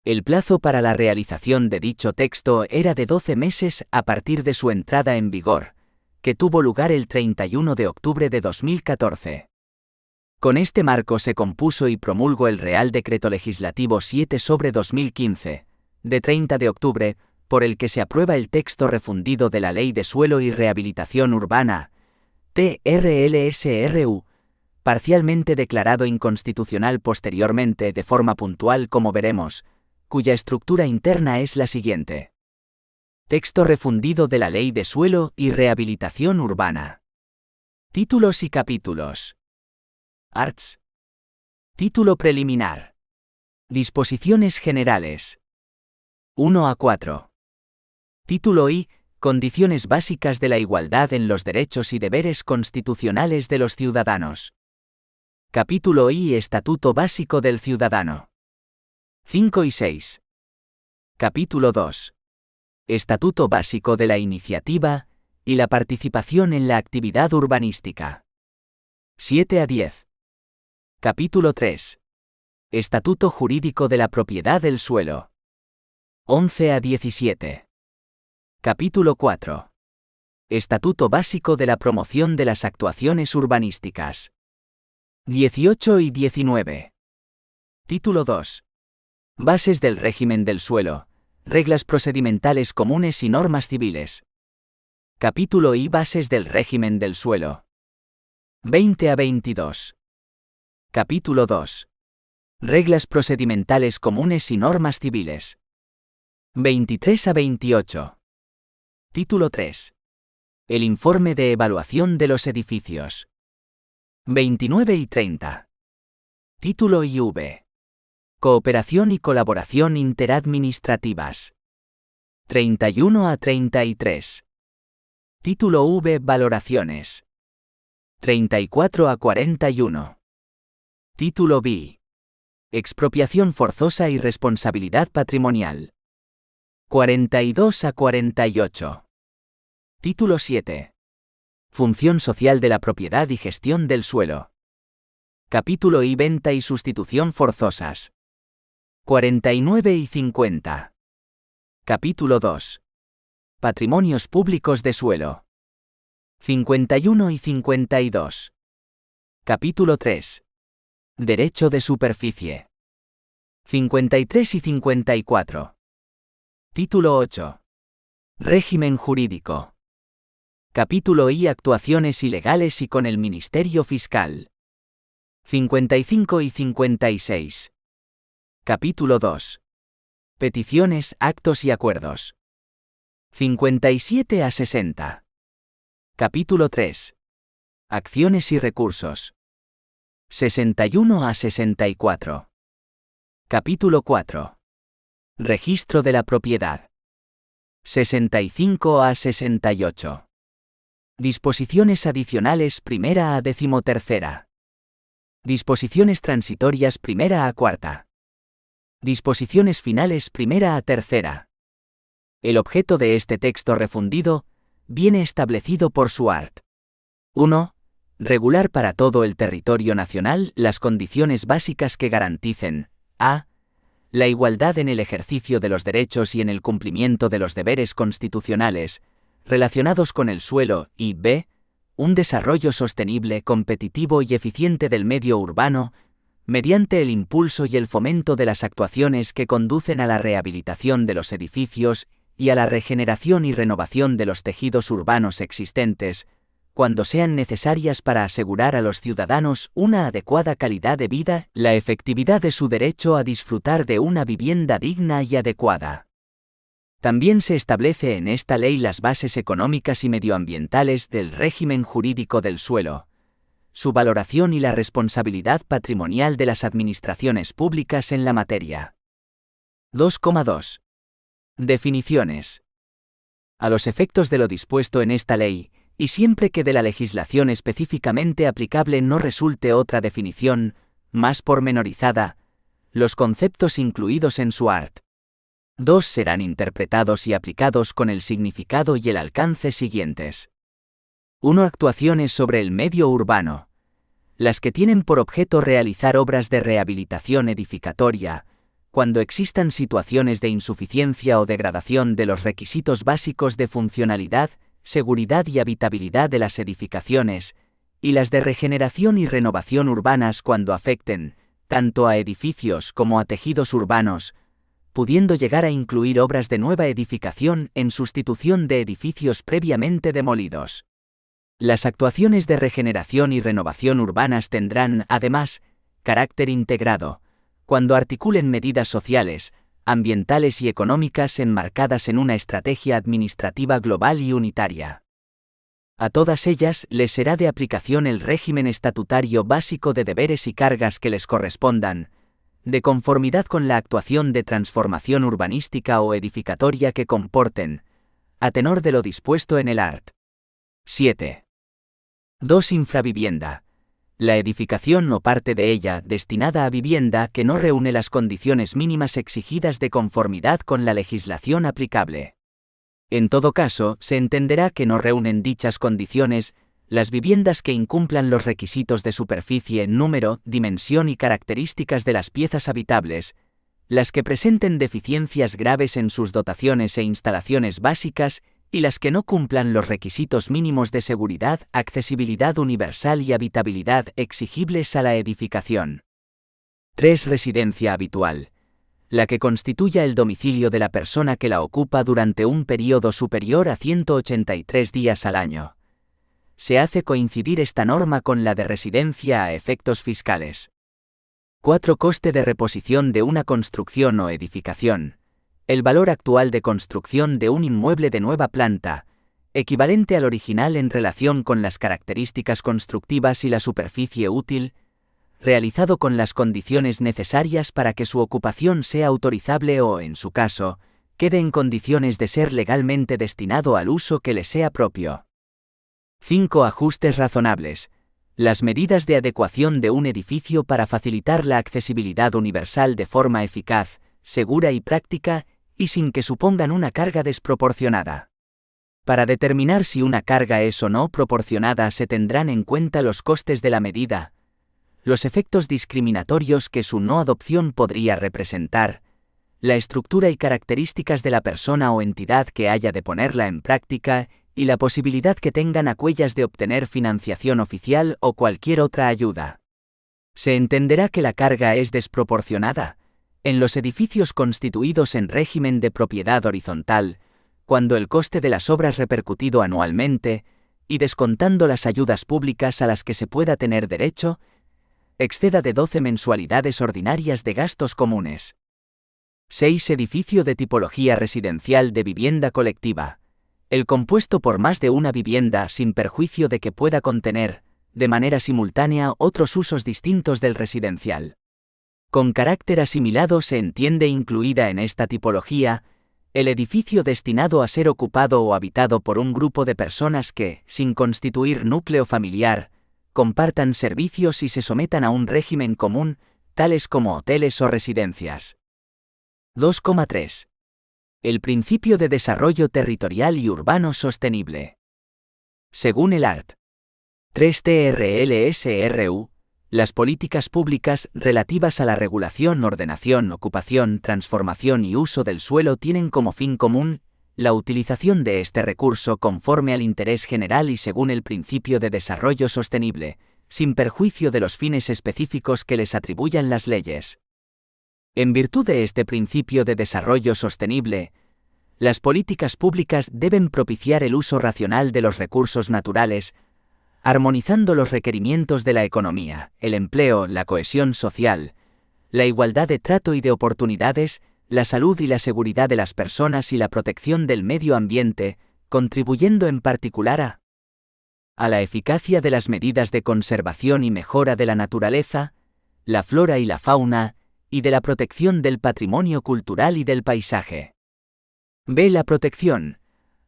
El plazo para la realización de dicho texto era de 12 meses a partir de su entrada en vigor, que tuvo lugar el 31 de octubre de 2014. Con este marco se compuso y promulgó el Real Decreto Legislativo 7/2015, de 30 de octubre, por el que se aprueba el texto refundido de la Ley de Suelo y Rehabilitación Urbana, TRLSRU, parcialmente declarado inconstitucional posteriormente de forma puntual como veremos, cuya estructura interna es la siguiente. Texto refundido de la Ley de Suelo y Rehabilitación Urbana. Títulos y capítulos. Arts. Título preliminar. Disposiciones generales. 1 a 4. Título I. Condiciones básicas de la igualdad en los derechos y deberes constitucionales de los ciudadanos. Capítulo I. Estatuto básico del ciudadano. 5 y 6. Capítulo 2. Estatuto básico de la iniciativa y la participación en la actividad urbanística. 7 a 10. Capítulo 3. Estatuto jurídico de la propiedad del suelo. 11 a 17. Capítulo 4. Estatuto básico de la promoción de las actuaciones urbanísticas. 18 y 19. Título 2. Bases del régimen del suelo, reglas procedimentales comunes y normas civiles. Capítulo I. Bases del régimen del suelo. 20 a 22. Capítulo 2. Reglas procedimentales comunes y normas civiles. 23 a 28. Título 3. El informe de evaluación de los edificios. 29 y 30. Título IV. Cooperación y colaboración interadministrativas. 31 a 33. Título V. Valoraciones. 34 a 41. Título B. Expropiación forzosa y responsabilidad patrimonial. 42 a 48. Título 7. Función social de la propiedad y gestión del suelo. Capítulo I. Venta y sustitución forzosas. 49 y 50. Capítulo 2. Patrimonios públicos de suelo. 51 y 52. Capítulo 3. Derecho de superficie. 53 y 54. Título 8. Régimen jurídico. Capítulo I. Actuaciones ilegales y con el Ministerio Fiscal. 55 y 56. Capítulo 2. Peticiones, actos y acuerdos. 57 a 60. Capítulo 3. Acciones y recursos. 61 a 64. Capítulo 4. Registro de la propiedad. 65 a 68. Disposiciones adicionales primera a 13ª. Disposiciones transitorias primera a 4ª. Disposiciones finales primera a 3ª. El objeto de este texto refundido viene establecido por su art. 1. Regular para todo el territorio nacional las condiciones básicas que garanticen a. La igualdad en el ejercicio de los derechos y en el cumplimiento de los deberes constitucionales relacionados con el suelo y b. Un desarrollo sostenible, competitivo y eficiente del medio urbano, mediante el impulso y el fomento de las actuaciones que conducen a la rehabilitación de los edificios y a la regeneración y renovación de los tejidos urbanos existentes, cuando sean necesarias para asegurar a los ciudadanos una adecuada calidad de vida, la efectividad de su derecho a disfrutar de una vivienda digna y adecuada. También se establece en esta ley las bases económicas y medioambientales del régimen jurídico del suelo, su valoración y la responsabilidad patrimonial de las administraciones públicas en la materia. 2,2. Definiciones. A los efectos de lo dispuesto en esta ley, y siempre que de la legislación específicamente aplicable no resulte otra definición, más pormenorizada, los conceptos incluidos en su art. 2 serán interpretados y aplicados con el significado y el alcance siguientes. 1. Actuaciones sobre el medio urbano. Las que tienen por objeto realizar obras de rehabilitación edificatoria, cuando existan situaciones de insuficiencia o degradación de los requisitos básicos de funcionalidad, seguridad y habitabilidad de las edificaciones, y las de regeneración y renovación urbanas cuando afecten, tanto a edificios como a tejidos urbanos, pudiendo llegar a incluir obras de nueva edificación en sustitución de edificios previamente demolidos. Las actuaciones de regeneración y renovación urbanas tendrán, además, carácter integrado, cuando articulen medidas sociales, ambientales y económicas enmarcadas en una estrategia administrativa global y unitaria. A todas ellas les será de aplicación el régimen estatutario básico de deberes y cargas que les correspondan, de conformidad con la actuación de transformación urbanística o edificatoria que comporten, a tenor de lo dispuesto en el art. 7. 2. Infravivienda. La edificación o parte de ella destinada a vivienda que no reúne las condiciones mínimas exigidas de conformidad con la legislación aplicable. En todo caso, se entenderá que no reúnen dichas condiciones las viviendas que incumplan los requisitos de superficie, número, dimensión y características de las piezas habitables, las que presenten deficiencias graves en sus dotaciones e instalaciones básicas y las que no cumplan los requisitos mínimos de seguridad, accesibilidad universal y habitabilidad exigibles a la edificación. 3. Residencia habitual. La que constituya el domicilio de la persona que la ocupa durante un período superior a 183 días al año. Se hace coincidir esta norma con la de residencia a efectos fiscales. 4. Coste de reposición de una construcción o edificación. El valor actual de construcción de un inmueble de nueva planta, equivalente al original en relación con las características constructivas y la superficie útil, realizado con las condiciones necesarias para que su ocupación sea autorizable o, en su caso, quede en condiciones de ser legalmente destinado al uso que le sea propio. 5. Ajustes razonables. Las medidas de adecuación de un edificio para facilitar la accesibilidad universal de forma eficaz, segura y práctica, y sin que supongan una carga desproporcionada. Para determinar si una carga es o no proporcionada se tendrán en cuenta los costes de la medida, los efectos discriminatorios que su no adopción podría representar, la estructura y características de la persona o entidad que haya de ponerla en práctica y la posibilidad que tengan aquellas de obtener financiación oficial o cualquier otra ayuda. Se entenderá que la carga es desproporcionada en los edificios constituidos en régimen de propiedad horizontal, cuando el coste de las obras repercutido anualmente, y descontando las ayudas públicas a las que se pueda tener derecho, exceda de 12 mensualidades ordinarias de gastos comunes. 6. Edificio de tipología residencial de vivienda colectiva. El compuesto por más de una vivienda sin perjuicio de que pueda contener, de manera simultánea, otros usos distintos del residencial. Con carácter asimilado se entiende incluida en esta tipología, el edificio destinado a ser ocupado o habitado por un grupo de personas que, sin constituir núcleo familiar, compartan servicios y se sometan a un régimen común, tales como hoteles o residencias. 2,3. El principio de desarrollo territorial y urbano sostenible. Según el art. 3 TRLSRU, las políticas públicas relativas a la regulación, ordenación, ocupación, transformación y uso del suelo tienen como fin común la utilización de este recurso conforme al interés general y según el principio de desarrollo sostenible, sin perjuicio de los fines específicos que les atribuyan las leyes. En virtud de este principio de desarrollo sostenible, las políticas públicas deben propiciar el uso racional de los recursos naturales, armonizando los requerimientos de la economía, el empleo, la cohesión social, la igualdad de trato y de oportunidades, la salud y la seguridad de las personas y la protección del medio ambiente, contribuyendo en particular a la eficacia de las medidas de conservación y mejora de la naturaleza, la flora y la fauna, y de la protección del patrimonio cultural y del paisaje. B. La protección,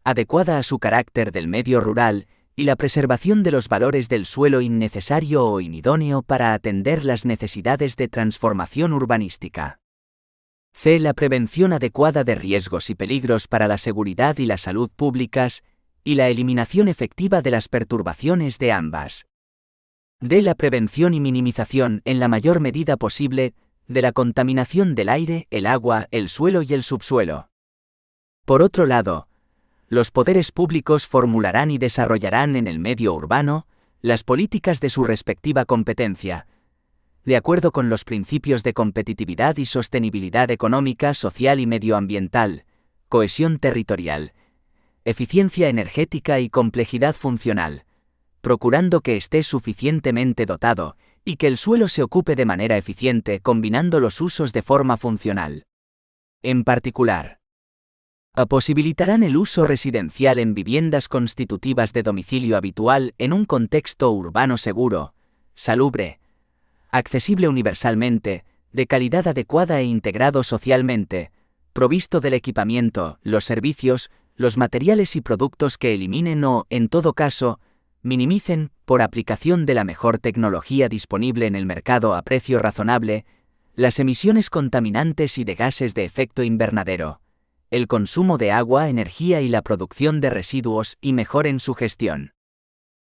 adecuada a su carácter del medio rural, y la preservación de los valores del suelo innecesario o inidóneo para atender las necesidades de transformación urbanística. C. La prevención adecuada de riesgos y peligros para la seguridad y la salud públicas, y la eliminación efectiva de las perturbaciones de ambas. D. La prevención y minimización, en la mayor medida posible, de la contaminación del aire, el agua, el suelo y el subsuelo. Por otro lado, los poderes públicos formularán y desarrollarán en el medio urbano las políticas de su respectiva competencia, de acuerdo con los principios de competitividad y sostenibilidad económica, social y medioambiental, cohesión territorial, eficiencia energética y complejidad funcional, procurando que esté suficientemente dotado y que el suelo se ocupe de manera eficiente combinando los usos de forma funcional. En particular, posibilitarán el uso residencial en viviendas constitutivas de domicilio habitual en un contexto urbano seguro, salubre, accesible universalmente, de calidad adecuada e integrado socialmente, provisto del equipamiento, los servicios, los materiales y productos que eliminen o, en todo caso, minimicen, por aplicación de la mejor tecnología disponible en el mercado a precio razonable, las emisiones contaminantes y de gases de efecto invernadero, el consumo de agua, energía y la producción de residuos y mejoren su gestión.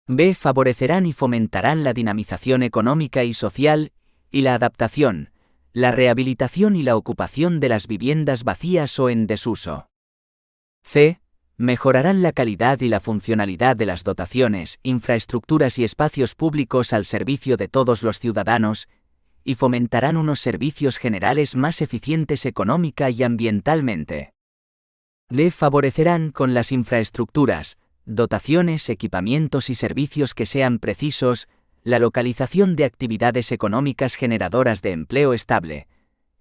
B. Favorecerán y fomentarán la dinamización económica y social, y la adaptación, la rehabilitación y la ocupación de las viviendas vacías o en desuso. C. Mejorarán la calidad y la funcionalidad de las dotaciones, infraestructuras y espacios públicos al servicio de todos los ciudadanos, y fomentarán unos servicios generales más eficientes económica y ambientalmente. D. Favorecerán con las infraestructuras, dotaciones, equipamientos y servicios que sean precisos, la localización de actividades económicas generadoras de empleo estable,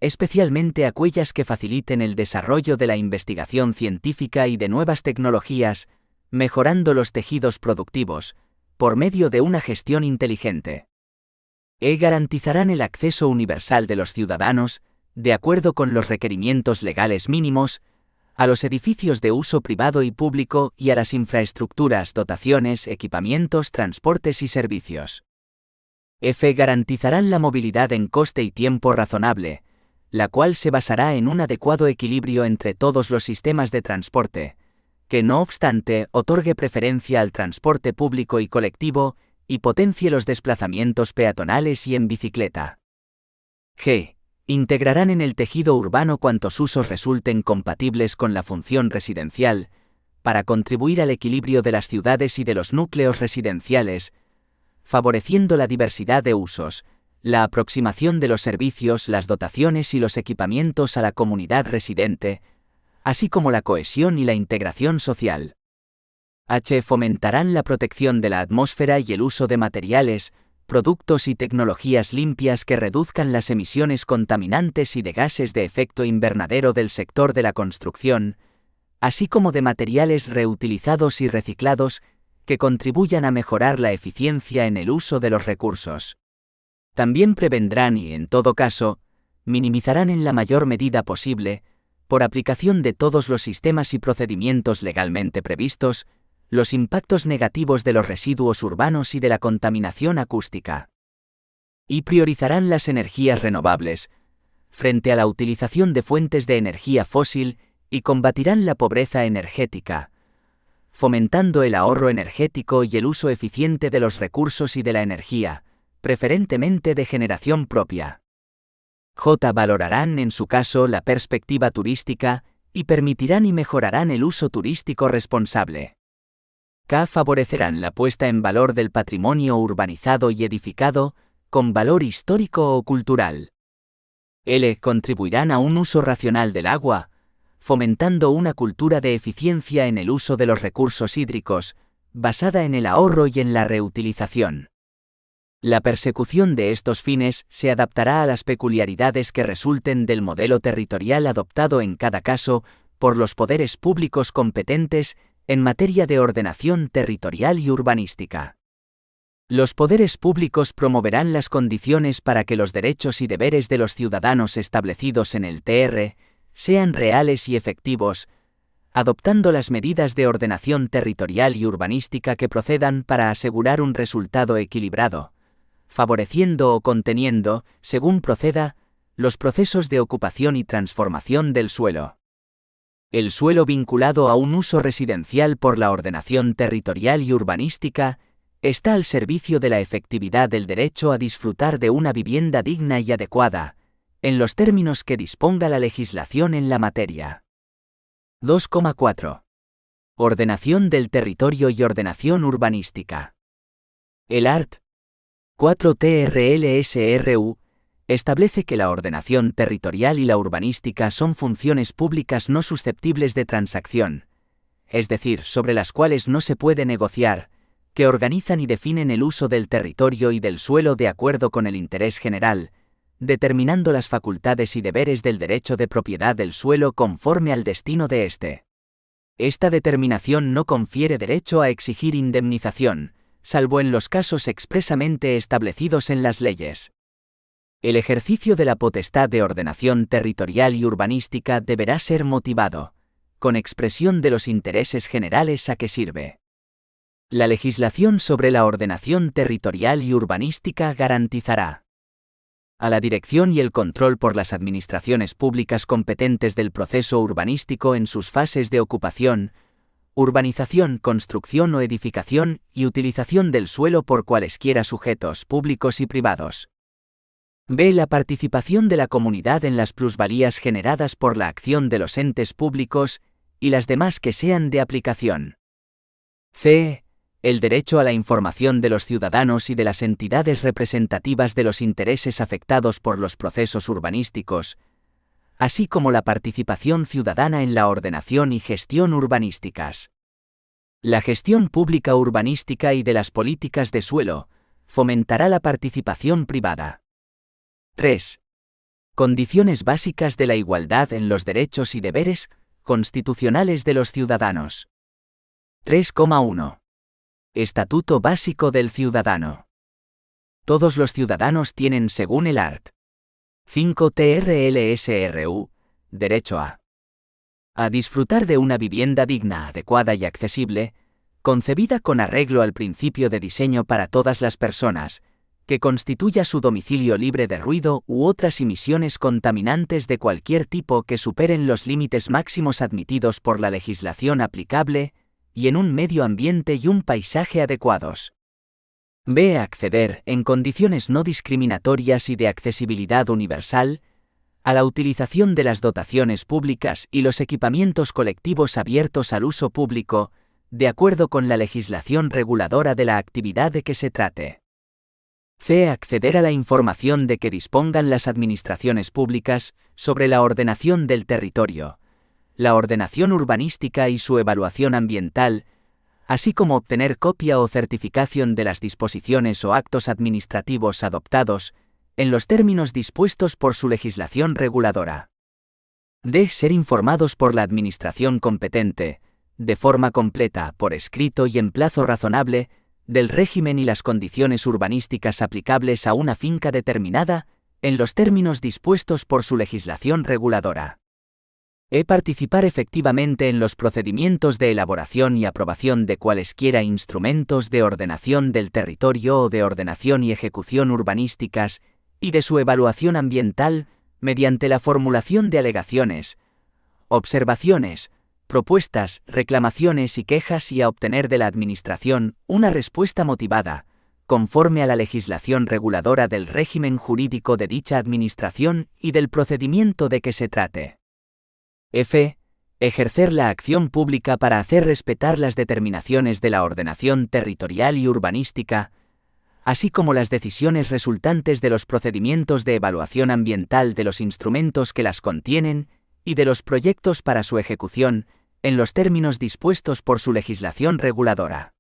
especialmente aquellas que faciliten el desarrollo de la investigación científica y de nuevas tecnologías, mejorando los tejidos productivos, por medio de una gestión inteligente. E. Garantizarán el acceso universal de los ciudadanos, de acuerdo con los requerimientos legales mínimos, a los edificios de uso privado y público y a las infraestructuras, dotaciones, equipamientos, transportes y servicios. F. Garantizarán la movilidad en coste y tiempo razonable, la cual se basará en un adecuado equilibrio entre todos los sistemas de transporte, que no obstante otorgue preferencia al transporte público y colectivo y potencie los desplazamientos peatonales y en bicicleta. G. Integrarán en el tejido urbano cuantos usos resulten compatibles con la función residencial, para contribuir al equilibrio de las ciudades y de los núcleos residenciales, favoreciendo la diversidad de usos, la aproximación de los servicios, las dotaciones y los equipamientos a la comunidad residente, así como la cohesión y la integración social. H. Fomentarán la protección de la atmósfera y el uso de materiales, productos y tecnologías limpias que reduzcan las emisiones contaminantes y de gases de efecto invernadero del sector de la construcción, así como de materiales reutilizados y reciclados que contribuyan a mejorar la eficiencia en el uso de los recursos. También prevendrán y, en todo caso, minimizarán en la mayor medida posible, por aplicación de todos los sistemas y procedimientos legalmente previstos, los impactos negativos de los residuos urbanos y de la contaminación acústica. Y priorizarán las energías renovables, frente a la utilización de fuentes de energía fósil, y combatirán la pobreza energética, fomentando el ahorro energético y el uso eficiente de los recursos y de la energía, preferentemente de generación propia. J. Valorarán en su caso la perspectiva turística, y permitirán y mejorarán el uso turístico responsable. K. Favorecerán la puesta en valor del patrimonio urbanizado y edificado, con valor histórico o cultural. L. Contribuirán a un uso racional del agua, fomentando una cultura de eficiencia en el uso de los recursos hídricos, basada en el ahorro y en la reutilización. La persecución de estos fines se adaptará a las peculiaridades que resulten del modelo territorial adoptado en cada caso por los poderes públicos competentes en materia de ordenación territorial y urbanística. Los poderes públicos promoverán las condiciones para que los derechos y deberes de los ciudadanos establecidos en el TR sean reales y efectivos, adoptando las medidas de ordenación territorial y urbanística que procedan para asegurar un resultado equilibrado, favoreciendo o conteniendo, según proceda, los procesos de ocupación y transformación del suelo. El suelo vinculado a un uso residencial por la ordenación territorial y urbanística está al servicio de la efectividad del derecho a disfrutar de una vivienda digna y adecuada, en los términos que disponga la legislación en la materia. 2,4. Ordenación del territorio y ordenación urbanística. El art. 4 TRLSRU establece que la ordenación territorial y la urbanística son funciones públicas no susceptibles de transacción, es decir, sobre las cuales no se puede negociar, que organizan y definen el uso del territorio y del suelo de acuerdo con el interés general, determinando las facultades y deberes del derecho de propiedad del suelo conforme al destino de éste. Esta determinación no confiere derecho a exigir indemnización, salvo en los casos expresamente establecidos en las leyes. El ejercicio de la potestad de ordenación territorial y urbanística deberá ser motivado, con expresión de los intereses generales a que sirve. La legislación sobre la ordenación territorial y urbanística garantizará a la dirección y el control por las administraciones públicas competentes del proceso urbanístico en sus fases de ocupación, urbanización, construcción o edificación y utilización del suelo por cualesquiera sujetos públicos y privados. B. La participación de la comunidad en las plusvalías generadas por la acción de los entes públicos y las demás que sean de aplicación. C. El derecho a la información de los ciudadanos y de las entidades representativas de los intereses afectados por los procesos urbanísticos, así como la participación ciudadana en la ordenación y gestión urbanísticas. La gestión pública urbanística y de las políticas de suelo fomentará la participación privada. 3. Condiciones básicas de la igualdad en los derechos y deberes constitucionales de los ciudadanos. 3,1. Estatuto Básico del Ciudadano. Todos los ciudadanos tienen, según el art. 5 TRLSRU, derecho a disfrutar de una vivienda digna, adecuada y accesible, concebida con arreglo al principio de diseño para todas las personas, que constituya su domicilio libre de ruido u otras emisiones contaminantes de cualquier tipo que superen los límites máximos admitidos por la legislación aplicable, y en un medio ambiente y un paisaje adecuados. B. Acceder, en condiciones no discriminatorias y de accesibilidad universal, a la utilización de las dotaciones públicas y los equipamientos colectivos abiertos al uso público, de acuerdo con la legislación reguladora de la actividad de que se trate. C. Acceder a la información de que dispongan las administraciones públicas sobre la ordenación del territorio, la ordenación urbanística y su evaluación ambiental, así como obtener copia o certificación de las disposiciones o actos administrativos adoptados, en los términos dispuestos por su legislación reguladora. D. Ser informados por la administración competente, de forma completa, por escrito y en plazo razonable, del régimen y las condiciones urbanísticas aplicables a una finca determinada, en los términos dispuestos por su legislación reguladora. Participar efectivamente en los procedimientos de elaboración y aprobación de cualesquiera instrumentos de ordenación del territorio o de ordenación y ejecución urbanísticas, y de su evaluación ambiental, mediante la formulación de alegaciones, observaciones, propuestas, reclamaciones y quejas y a obtener de la Administración una respuesta motivada, conforme a la legislación reguladora del régimen jurídico de dicha Administración y del procedimiento de que se trate. F. Ejercer la acción pública para hacer respetar las determinaciones de la ordenación territorial y urbanística, así como las decisiones resultantes de los procedimientos de evaluación ambiental de los instrumentos que las contienen y de los proyectos para su ejecución, en los términos dispuestos por su legislación reguladora.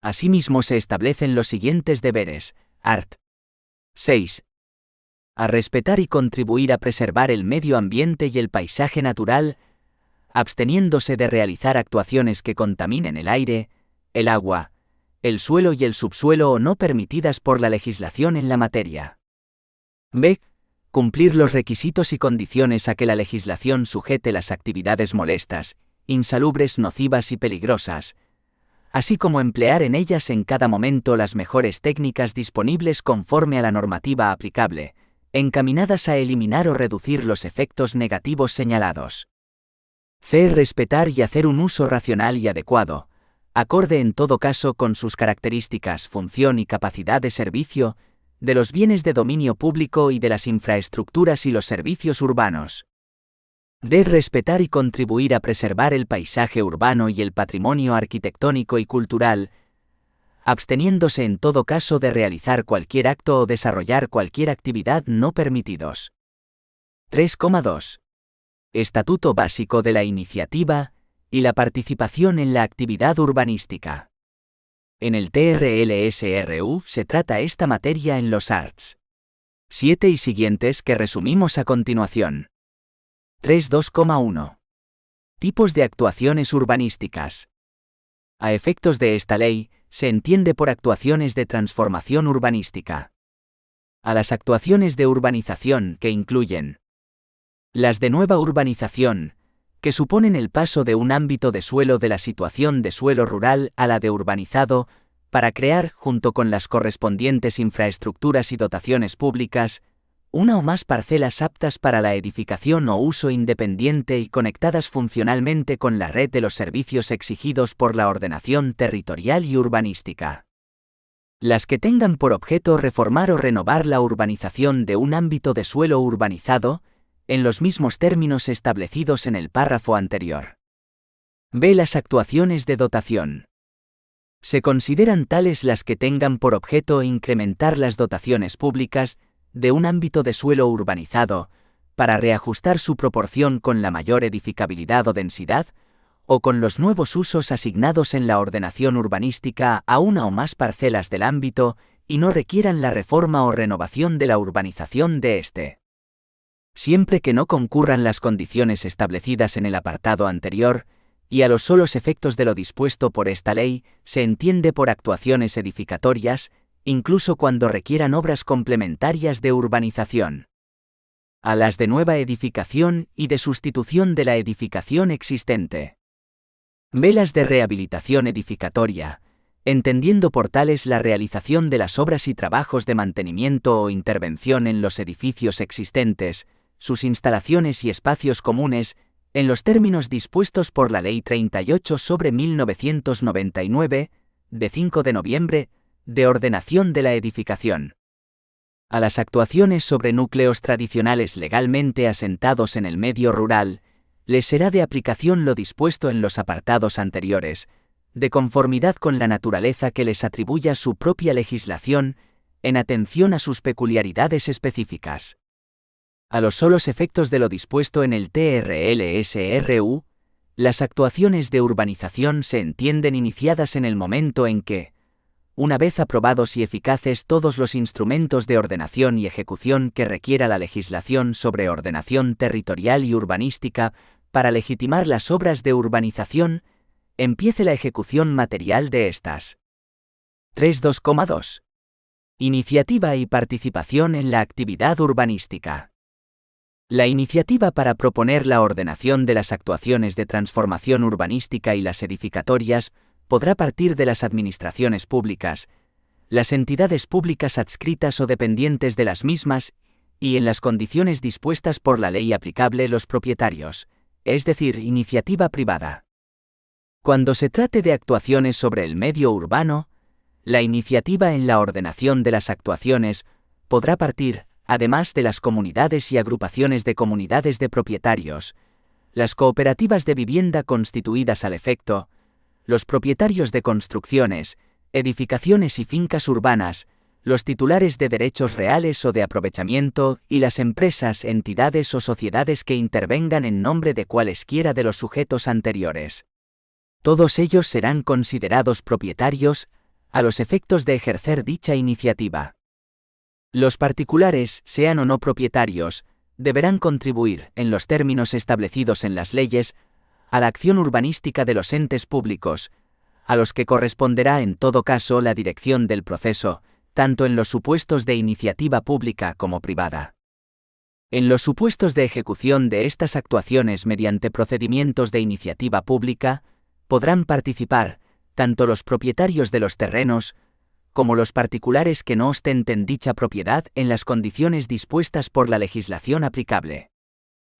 Asimismo se establecen los siguientes deberes, art. 6. A respetar y contribuir a preservar el medio ambiente y el paisaje natural, absteniéndose de realizar actuaciones que contaminen el aire, el agua, el suelo y el subsuelo o no permitidas por la legislación en la materia. B. Cumplir los requisitos y condiciones a que la legislación sujete las actividades molestas, insalubres, nocivas y peligrosas, así como emplear en ellas en cada momento las mejores técnicas disponibles conforme a la normativa aplicable, encaminadas a eliminar o reducir los efectos negativos señalados. C. Respetar y hacer un uso racional y adecuado, acorde en todo caso con sus características, función y capacidad de servicio, de los bienes de dominio público y de las infraestructuras y los servicios urbanos. D. Respetar y contribuir a preservar el paisaje urbano y el patrimonio arquitectónico y cultural, absteniéndose en todo caso de realizar cualquier acto o desarrollar cualquier actividad no permitidos. 3,2. Estatuto básico de la iniciativa y la participación en la actividad urbanística. En el TRLSRU se trata esta materia en los arts 7 y siguientes que resumimos a continuación. 3.2,1. Tipos de actuaciones urbanísticas. A efectos de esta ley, se entiende por actuaciones de transformación urbanística a las actuaciones de urbanización que incluyen las de nueva urbanización, que suponen el paso de un ámbito de suelo de la situación de suelo rural a la de urbanizado, para crear, junto con las correspondientes infraestructuras y dotaciones públicas, una o más parcelas aptas para la edificación o uso independiente y conectadas funcionalmente con la red de los servicios exigidos por la ordenación territorial y urbanística. Las que tengan por objeto reformar o renovar la urbanización de un ámbito de suelo urbanizado, en los mismos términos establecidos en el párrafo anterior. B. Las actuaciones de dotación. Se consideran tales las que tengan por objeto incrementar las dotaciones públicas de un ámbito de suelo urbanizado, para reajustar su proporción con la mayor edificabilidad o densidad, o con los nuevos usos asignados en la ordenación urbanística a una o más parcelas del ámbito y no requieran la reforma o renovación de la urbanización de éste. Siempre que no concurran las condiciones establecidas en el apartado anterior, y a los solos efectos de lo dispuesto por esta ley, se entiende por actuaciones edificatorias, incluso cuando requieran obras complementarias de urbanización. A las de nueva edificación y de sustitución de la edificación existente. B. Las de rehabilitación edificatoria, entendiendo por tales la realización de las obras y trabajos de mantenimiento o intervención en los edificios existentes, sus instalaciones y espacios comunes, en los términos dispuestos por la Ley 38/1999, de 5 de noviembre, de ordenación de la edificación. A las actuaciones sobre núcleos tradicionales legalmente asentados en el medio rural, les será de aplicación lo dispuesto en los apartados anteriores, de conformidad con la naturaleza que les atribuya su propia legislación, en atención a sus peculiaridades específicas. A los solos efectos de lo dispuesto en el TRLSRU, las actuaciones de urbanización se entienden iniciadas en el momento en que, una vez aprobados y eficaces todos los instrumentos de ordenación y ejecución que requiera la legislación sobre ordenación territorial y urbanística para legitimar las obras de urbanización, empiece la ejecución material de estas. 3.2,2. Iniciativa y participación en la actividad urbanística. La iniciativa para proponer la ordenación de las actuaciones de transformación urbanística y las edificatorias podrá partir de las administraciones públicas, las entidades públicas adscritas o dependientes de las mismas, y en las condiciones dispuestas por la ley aplicable los propietarios, es decir, iniciativa privada. Cuando se trate de actuaciones sobre el medio urbano, la iniciativa en la ordenación de las actuaciones podrá partir, además de las comunidades y agrupaciones de comunidades de propietarios, las cooperativas de vivienda constituidas al efecto, los propietarios de construcciones, edificaciones y fincas urbanas, los titulares de derechos reales o de aprovechamiento y las empresas, entidades o sociedades que intervengan en nombre de cualesquiera de los sujetos anteriores. Todos ellos serán considerados propietarios a los efectos de ejercer dicha iniciativa. Los particulares, sean o no propietarios, deberán contribuir, en los términos establecidos en las leyes, a la acción urbanística de los entes públicos, a los que corresponderá en todo caso la dirección del proceso, tanto en los supuestos de iniciativa pública como privada. En los supuestos de ejecución de estas actuaciones mediante procedimientos de iniciativa pública, podrán participar tanto los propietarios de los terrenos como los particulares que no ostenten dicha propiedad en las condiciones dispuestas por la legislación aplicable.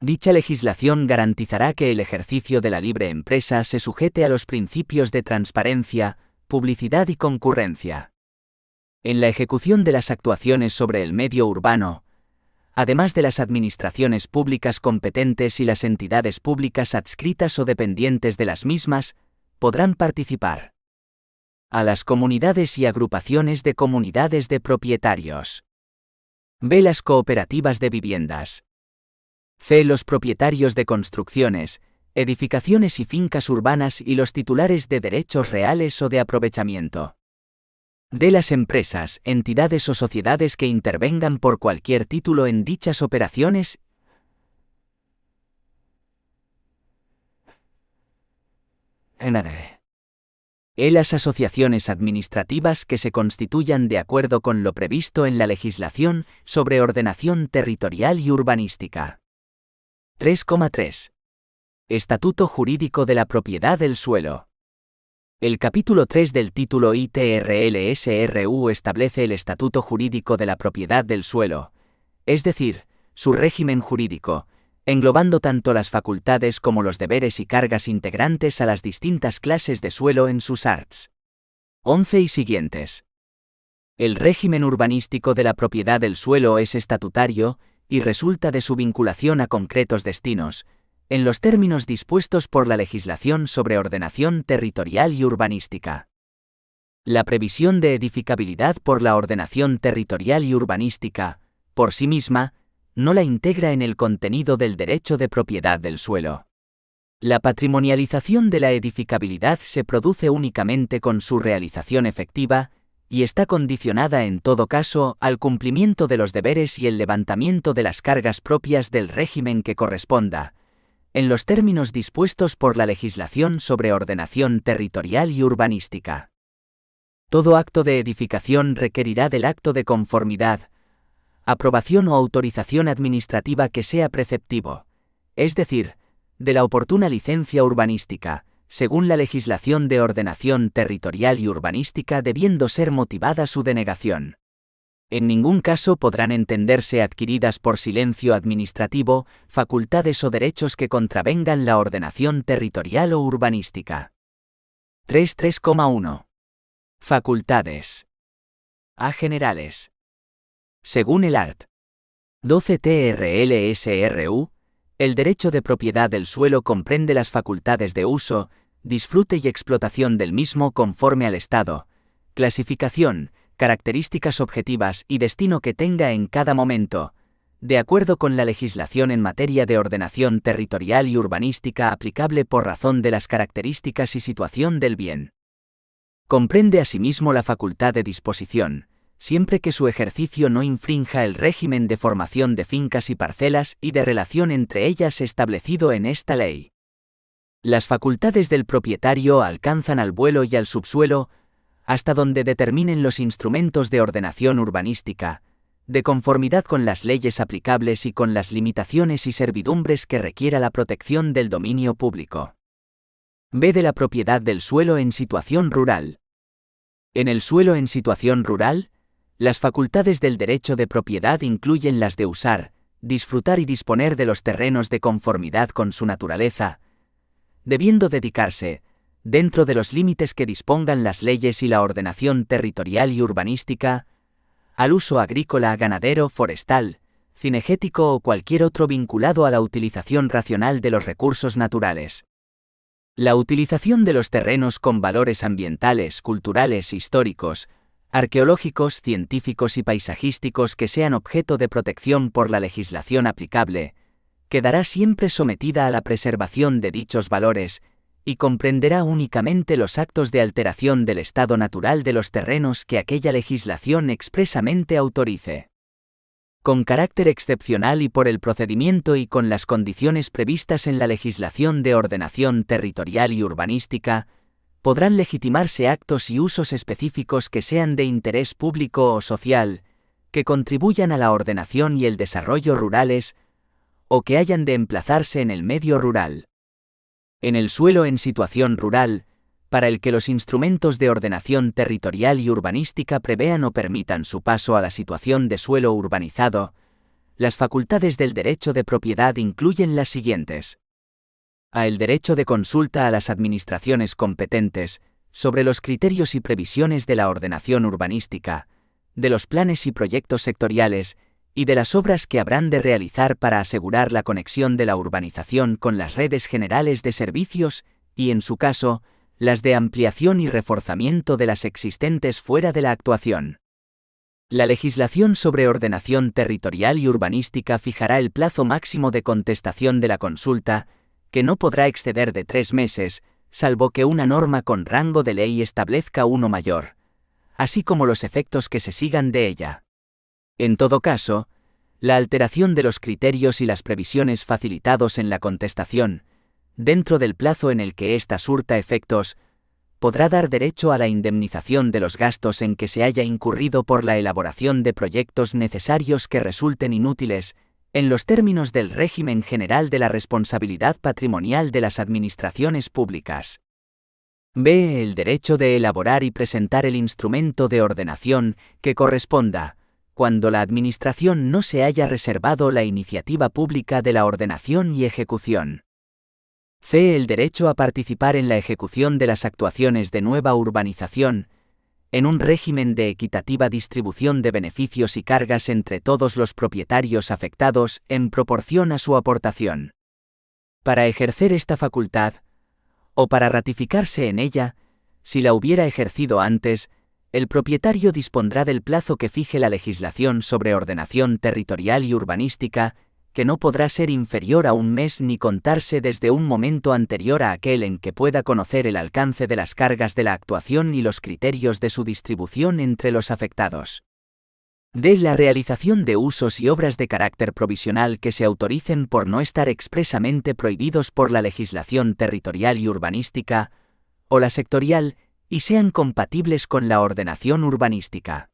Dicha legislación garantizará que el ejercicio de la libre empresa se sujete a los principios de transparencia, publicidad y concurrencia. En la ejecución de las actuaciones sobre el medio urbano, además de las administraciones públicas competentes y las entidades públicas adscritas o dependientes de las mismas, podrán participar a las comunidades y agrupaciones de comunidades de propietarios. B. Las cooperativas de viviendas. C. Los propietarios de construcciones, edificaciones y fincas urbanas y los titulares de derechos reales o de aprovechamiento. D. Las empresas, entidades o sociedades que intervengan por cualquier título en dichas operaciones. E. Las asociaciones administrativas que se constituyan de acuerdo con lo previsto en la legislación sobre ordenación territorial y urbanística. 3,3. Estatuto Jurídico de la Propiedad del Suelo. El capítulo 3 del título ITRLSRU establece el Estatuto Jurídico de la Propiedad del Suelo, es decir, su régimen jurídico, englobando tanto las facultades como los deberes y cargas integrantes a las distintas clases de suelo en sus arts. 11 y siguientes. El régimen urbanístico de la propiedad del suelo es estatutario y resulta de su vinculación a concretos destinos, en los términos dispuestos por la legislación sobre ordenación territorial y urbanística. La previsión de edificabilidad por la ordenación territorial y urbanística, por sí misma, no la integra en el contenido del derecho de propiedad del suelo. La patrimonialización de la edificabilidad se produce únicamente con su realización efectiva, y está condicionada en todo caso al cumplimiento de los deberes y el levantamiento de las cargas propias del régimen que corresponda, en los términos dispuestos por la legislación sobre ordenación territorial y urbanística. Todo acto de edificación requerirá del acto de conformidad, aprobación o autorización administrativa que sea preceptivo, es decir, de la oportuna licencia urbanística, según la legislación de ordenación territorial y urbanística, debiendo ser motivada su denegación. En ningún caso podrán entenderse adquiridas por silencio administrativo facultades o derechos que contravengan la ordenación territorial o urbanística. 3.3,1. Facultades. A. Generales. Según el art. 12 TRLSRU, el derecho de propiedad del suelo comprende las facultades de uso, disfrute y explotación del mismo conforme al estado, clasificación, características objetivas y destino que tenga en cada momento, de acuerdo con la legislación en materia de ordenación territorial y urbanística aplicable por razón de las características y situación del bien. Comprende asimismo la facultad de disposición, siempre que su ejercicio no infrinja el régimen de formación de fincas y parcelas y de relación entre ellas establecido en esta ley. Las facultades del propietario alcanzan al vuelo y al subsuelo, hasta donde determinen los instrumentos de ordenación urbanística, de conformidad con las leyes aplicables y con las limitaciones y servidumbres que requiera la protección del dominio público. B. De la propiedad del suelo en situación rural. En el suelo en situación rural, las facultades del derecho de propiedad incluyen las de usar, disfrutar y disponer de los terrenos de conformidad con su naturaleza, debiendo dedicarse, dentro de los límites que dispongan las leyes y la ordenación territorial y urbanística, al uso agrícola, ganadero, forestal, cinegético o cualquier otro vinculado a la utilización racional de los recursos naturales. La utilización de los terrenos con valores ambientales, culturales, históricos, arqueológicos, científicos y paisajísticos que sean objeto de protección por la legislación aplicable, quedará siempre sometida a la preservación de dichos valores, y comprenderá únicamente los actos de alteración del estado natural de los terrenos que aquella legislación expresamente autorice. Con carácter excepcional y por el procedimiento y con las condiciones previstas en la legislación de ordenación territorial y urbanística, podrán legitimarse actos y usos específicos que sean de interés público o social, que contribuyan a la ordenación y el desarrollo rurales, o que hayan de emplazarse en el medio rural. En el suelo en situación rural, para el que los instrumentos de ordenación territorial y urbanística prevean o permitan su paso a la situación de suelo urbanizado, las facultades del derecho de propiedad incluyen las siguientes. A. El derecho de consulta a las administraciones competentes sobre los criterios y previsiones de la ordenación urbanística, de los planes y proyectos sectoriales y de las obras que habrán de realizar para asegurar la conexión de la urbanización con las redes generales de servicios y, en su caso, las de ampliación y reforzamiento de las existentes fuera de la actuación. La legislación sobre ordenación territorial y urbanística fijará el plazo máximo de contestación de la consulta, que no podrá exceder de 3 meses, salvo que una norma con rango de ley establezca uno mayor, así como los efectos que se sigan de ella. En todo caso, la alteración de los criterios y las previsiones facilitados en la contestación, dentro del plazo en el que ésta surta efectos, podrá dar derecho a la indemnización de los gastos en que se haya incurrido por la elaboración de proyectos necesarios que resulten inútiles, en los términos del régimen general de la responsabilidad patrimonial de las administraciones públicas. B. El derecho de elaborar y presentar el instrumento de ordenación que corresponda, cuando la Administración no se haya reservado la iniciativa pública de la ordenación y ejecución. C. El derecho a participar en la ejecución de las actuaciones de nueva urbanización, en un régimen de equitativa distribución de beneficios y cargas entre todos los propietarios afectados en proporción a su aportación. Para ejercer esta facultad, o para ratificarse en ella, si la hubiera ejercido antes, el propietario dispondrá del plazo que fije la legislación sobre ordenación territorial y urbanística, que no podrá ser inferior a 1 mes ni contarse desde un momento anterior a aquel en que pueda conocer el alcance de las cargas de la actuación y los criterios de su distribución entre los afectados. D. La realización de usos y obras de carácter provisional que se autoricen por no estar expresamente prohibidos por la legislación territorial y urbanística, o la sectorial, y sean compatibles con la ordenación urbanística.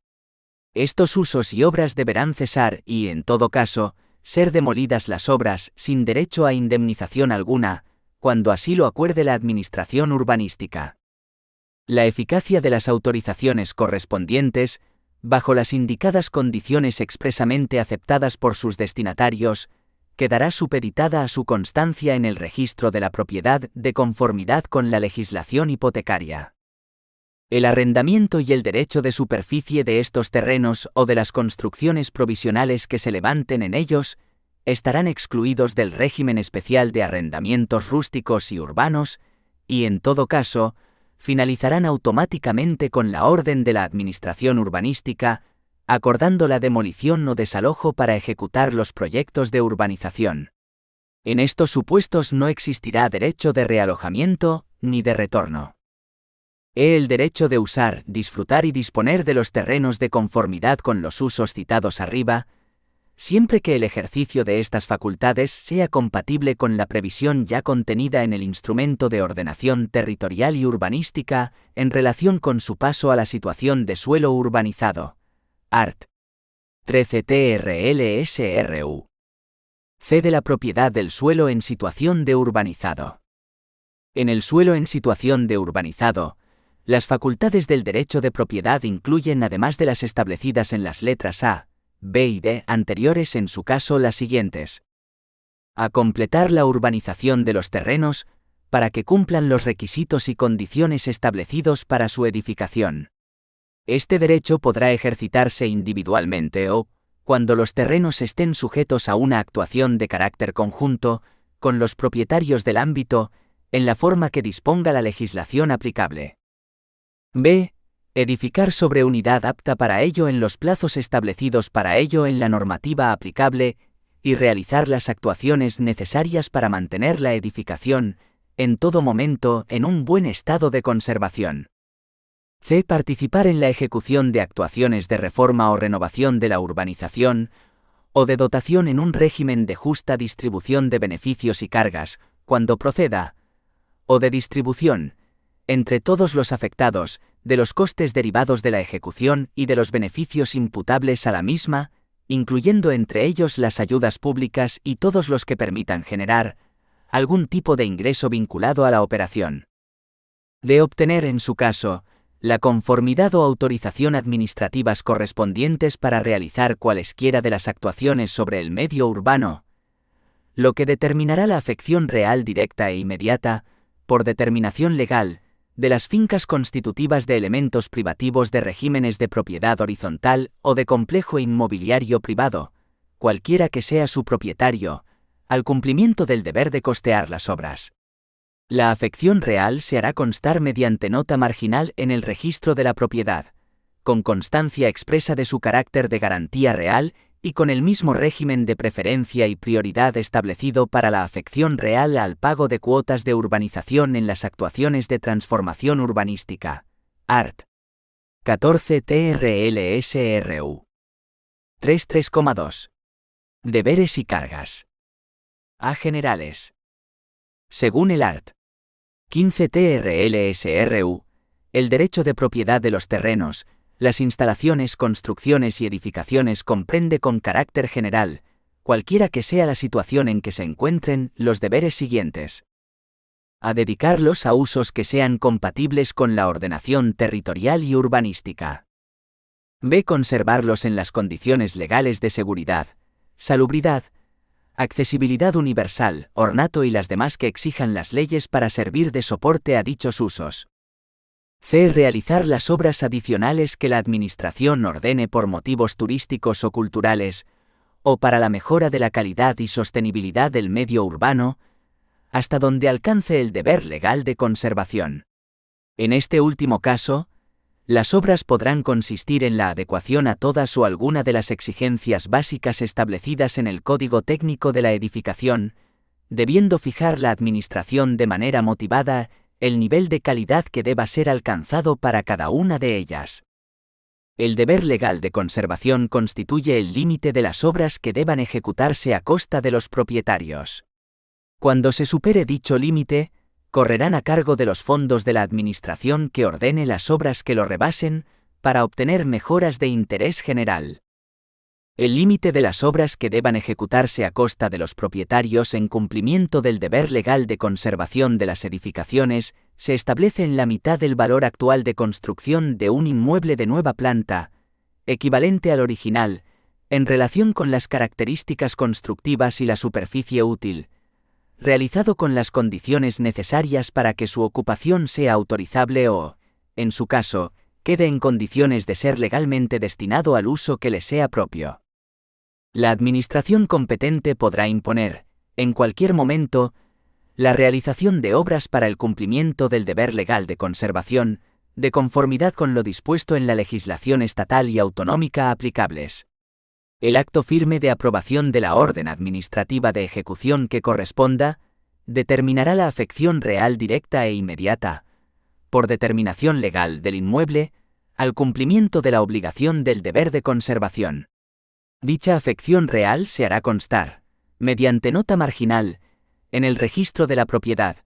Estos usos y obras deberán cesar y, en todo caso, ser demolidas las obras sin derecho a indemnización alguna, cuando así lo acuerde la Administración urbanística. La eficacia de las autorizaciones correspondientes, bajo las indicadas condiciones expresamente aceptadas por sus destinatarios, quedará supeditada a su constancia en el registro de la propiedad de conformidad con la legislación hipotecaria. El arrendamiento y el derecho de superficie de estos terrenos o de las construcciones provisionales que se levanten en ellos, estarán excluidos del régimen especial de arrendamientos rústicos y urbanos, y en todo caso, finalizarán automáticamente con la orden de la Administración urbanística, acordando la demolición o desalojo para ejecutar los proyectos de urbanización. En estos supuestos no existirá derecho de realojamiento ni de retorno. El derecho de usar, disfrutar y disponer de los terrenos de conformidad con los usos citados arriba, siempre que el ejercicio de estas facultades sea compatible con la previsión ya contenida en el instrumento de ordenación territorial y urbanística en relación con su paso a la situación de suelo urbanizado. Art. 13 TRLSRU. C. De la propiedad del suelo en situación de urbanizado. En el suelo en situación de urbanizado, las facultades del derecho de propiedad incluyen, además de las establecidas en las letras A, B y D anteriores, en su caso las siguientes. A. Completar la urbanización de los terrenos, para que cumplan los requisitos y condiciones establecidos para su edificación. Este derecho podrá ejercitarse individualmente o, cuando los terrenos estén sujetos a una actuación de carácter conjunto, con los propietarios del ámbito, en la forma que disponga la legislación aplicable. B. Edificar sobre unidad apta para ello en los plazos establecidos para ello en la normativa aplicable, y realizar las actuaciones necesarias para mantener la edificación, en todo momento, en un buen estado de conservación. C. Participar en la ejecución de actuaciones de reforma o renovación de la urbanización, o de dotación en un régimen de justa distribución de beneficios y cargas, cuando proceda, o de distribución, entre todos los afectados, de los costes derivados de la ejecución y de los beneficios imputables a la misma, incluyendo entre ellos las ayudas públicas y todos los que permitan generar algún tipo de ingreso vinculado a la operación. De obtener, en su caso, la conformidad o autorización administrativas correspondientes para realizar cualesquiera de las actuaciones sobre el medio urbano, lo que determinará la afección real directa e inmediata, por determinación legal, de las fincas constitutivas de elementos privativos de regímenes de propiedad horizontal o de complejo inmobiliario privado, cualquiera que sea su propietario, al cumplimiento del deber de costear las obras. La afección real se hará constar mediante nota marginal en el registro de la propiedad, con constancia expresa de su carácter de garantía real y con el mismo régimen de preferencia y prioridad establecido para la afección real al pago de cuotas de urbanización en las actuaciones de transformación urbanística. Art. 14 TRLSRU. 3.3,2. Deberes y cargas. A generales. Según el Art. 15 TRLSRU, el derecho de propiedad de los terrenos, las instalaciones, construcciones y edificaciones comprende con carácter general, cualquiera que sea la situación en que se encuentren, los deberes siguientes. A dedicarlos a usos que sean compatibles con la ordenación territorial y urbanística. B. Conservarlos en las condiciones legales de seguridad, salubridad, accesibilidad universal, ornato y las demás que exijan las leyes para servir de soporte a dichos usos. C. Realizar las obras adicionales que la Administración ordene por motivos turísticos o culturales, o para la mejora de la calidad y sostenibilidad del medio urbano, hasta donde alcance el deber legal de conservación. En este último caso, las obras podrán consistir en la adecuación a todas o alguna de las exigencias básicas establecidas en el Código Técnico de la Edificación, debiendo fijar la Administración de manera motivada el nivel de calidad que deba ser alcanzado para cada una de ellas. El deber legal de conservación constituye el límite de las obras que deban ejecutarse a costa de los propietarios. Cuando se supere dicho límite, correrán a cargo de los fondos de la Administración que ordene las obras que lo rebasen, para obtener mejoras de interés general. El límite de las obras que deban ejecutarse a costa de los propietarios en cumplimiento del deber legal de conservación de las edificaciones se establece en la mitad del valor actual de construcción de un inmueble de nueva planta, equivalente al original, en relación con las características constructivas y la superficie útil, realizado con las condiciones necesarias para que su ocupación sea autorizable o, en su caso, quede en condiciones de ser legalmente destinado al uso que le sea propio. La Administración competente podrá imponer, en cualquier momento, la realización de obras para el cumplimiento del deber legal de conservación, de conformidad con lo dispuesto en la legislación estatal y autonómica aplicables. El acto firme de aprobación de la orden administrativa de ejecución que corresponda, determinará la afección real directa e inmediata, por determinación legal del inmueble, al cumplimiento de la obligación del deber de conservación. Dicha afección real se hará constar, mediante nota marginal, en el registro de la propiedad,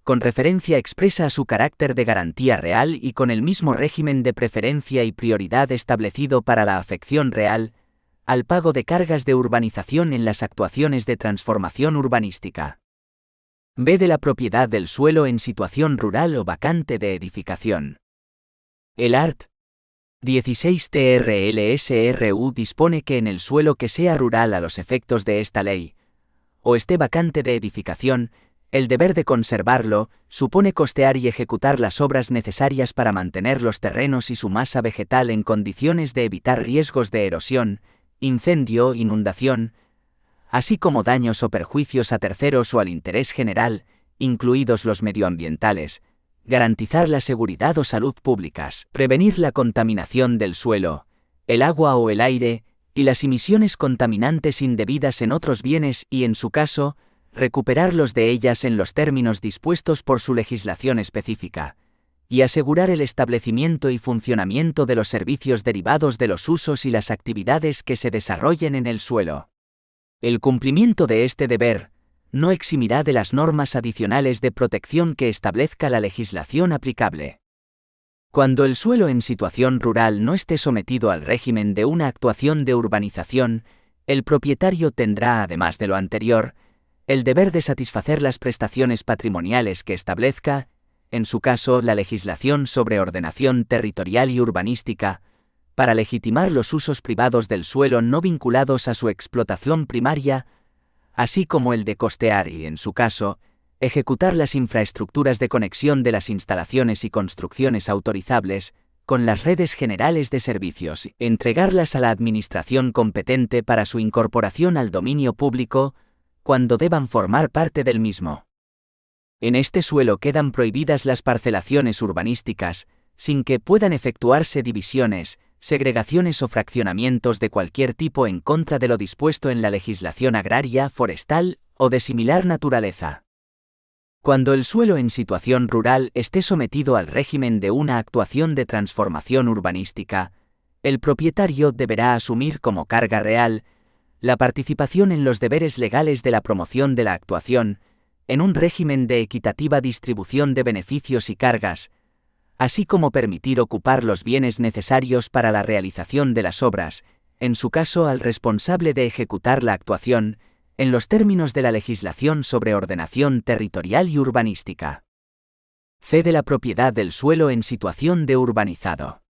con referencia expresa a su carácter de garantía real y con el mismo régimen de preferencia y prioridad establecido para la afección real, al pago de cargas de urbanización en las actuaciones de transformación urbanística. B. De la propiedad del suelo en situación rural o vacante de edificación. El Art. 16 TRLSRU dispone que en el suelo que sea rural a los efectos de esta ley, o esté vacante de edificación, el deber de conservarlo supone costear y ejecutar las obras necesarias para mantener los terrenos y su masa vegetal en condiciones de evitar riesgos de erosión, incendio, inundación, así como daños o perjuicios a terceros o al interés general, incluidos los medioambientales, garantizar la seguridad o salud públicas, prevenir la contaminación del suelo, el agua o el aire, y las emisiones contaminantes indebidas en otros bienes y, en su caso, recuperarlos de ellas en los términos dispuestos por su legislación específica, y asegurar el establecimiento y funcionamiento de los servicios derivados de los usos y las actividades que se desarrollen en el suelo. El cumplimiento de este deber no eximirá de las normas adicionales de protección que establezca la legislación aplicable. Cuando el suelo en situación rural no esté sometido al régimen de una actuación de urbanización, el propietario tendrá, además de lo anterior, el deber de satisfacer las prestaciones patrimoniales que establezca, en su caso la legislación sobre ordenación territorial y urbanística, para legitimar los usos privados del suelo no vinculados a su explotación primaria, así como el de costear y, en su caso, ejecutar las infraestructuras de conexión de las instalaciones y construcciones autorizables con las redes generales de servicios, entregarlas a la administración competente para su incorporación al dominio público, cuando deban formar parte del mismo. En este suelo quedan prohibidas las parcelaciones urbanísticas, sin que puedan efectuarse divisiones, segregaciones o fraccionamientos de cualquier tipo en contra de lo dispuesto en la legislación agraria, forestal o de similar naturaleza. Cuando el suelo en situación rural esté sometido al régimen de una actuación de transformación urbanística, el propietario deberá asumir como carga real la participación en los deberes legales de la promoción de la actuación, en un régimen de equitativa distribución de beneficios y cargas, así como permitir ocupar los bienes necesarios para la realización de las obras, en su caso al responsable de ejecutar la actuación, en los términos de la legislación sobre ordenación territorial y urbanística. Cede la propiedad del suelo en situación de urbanizado.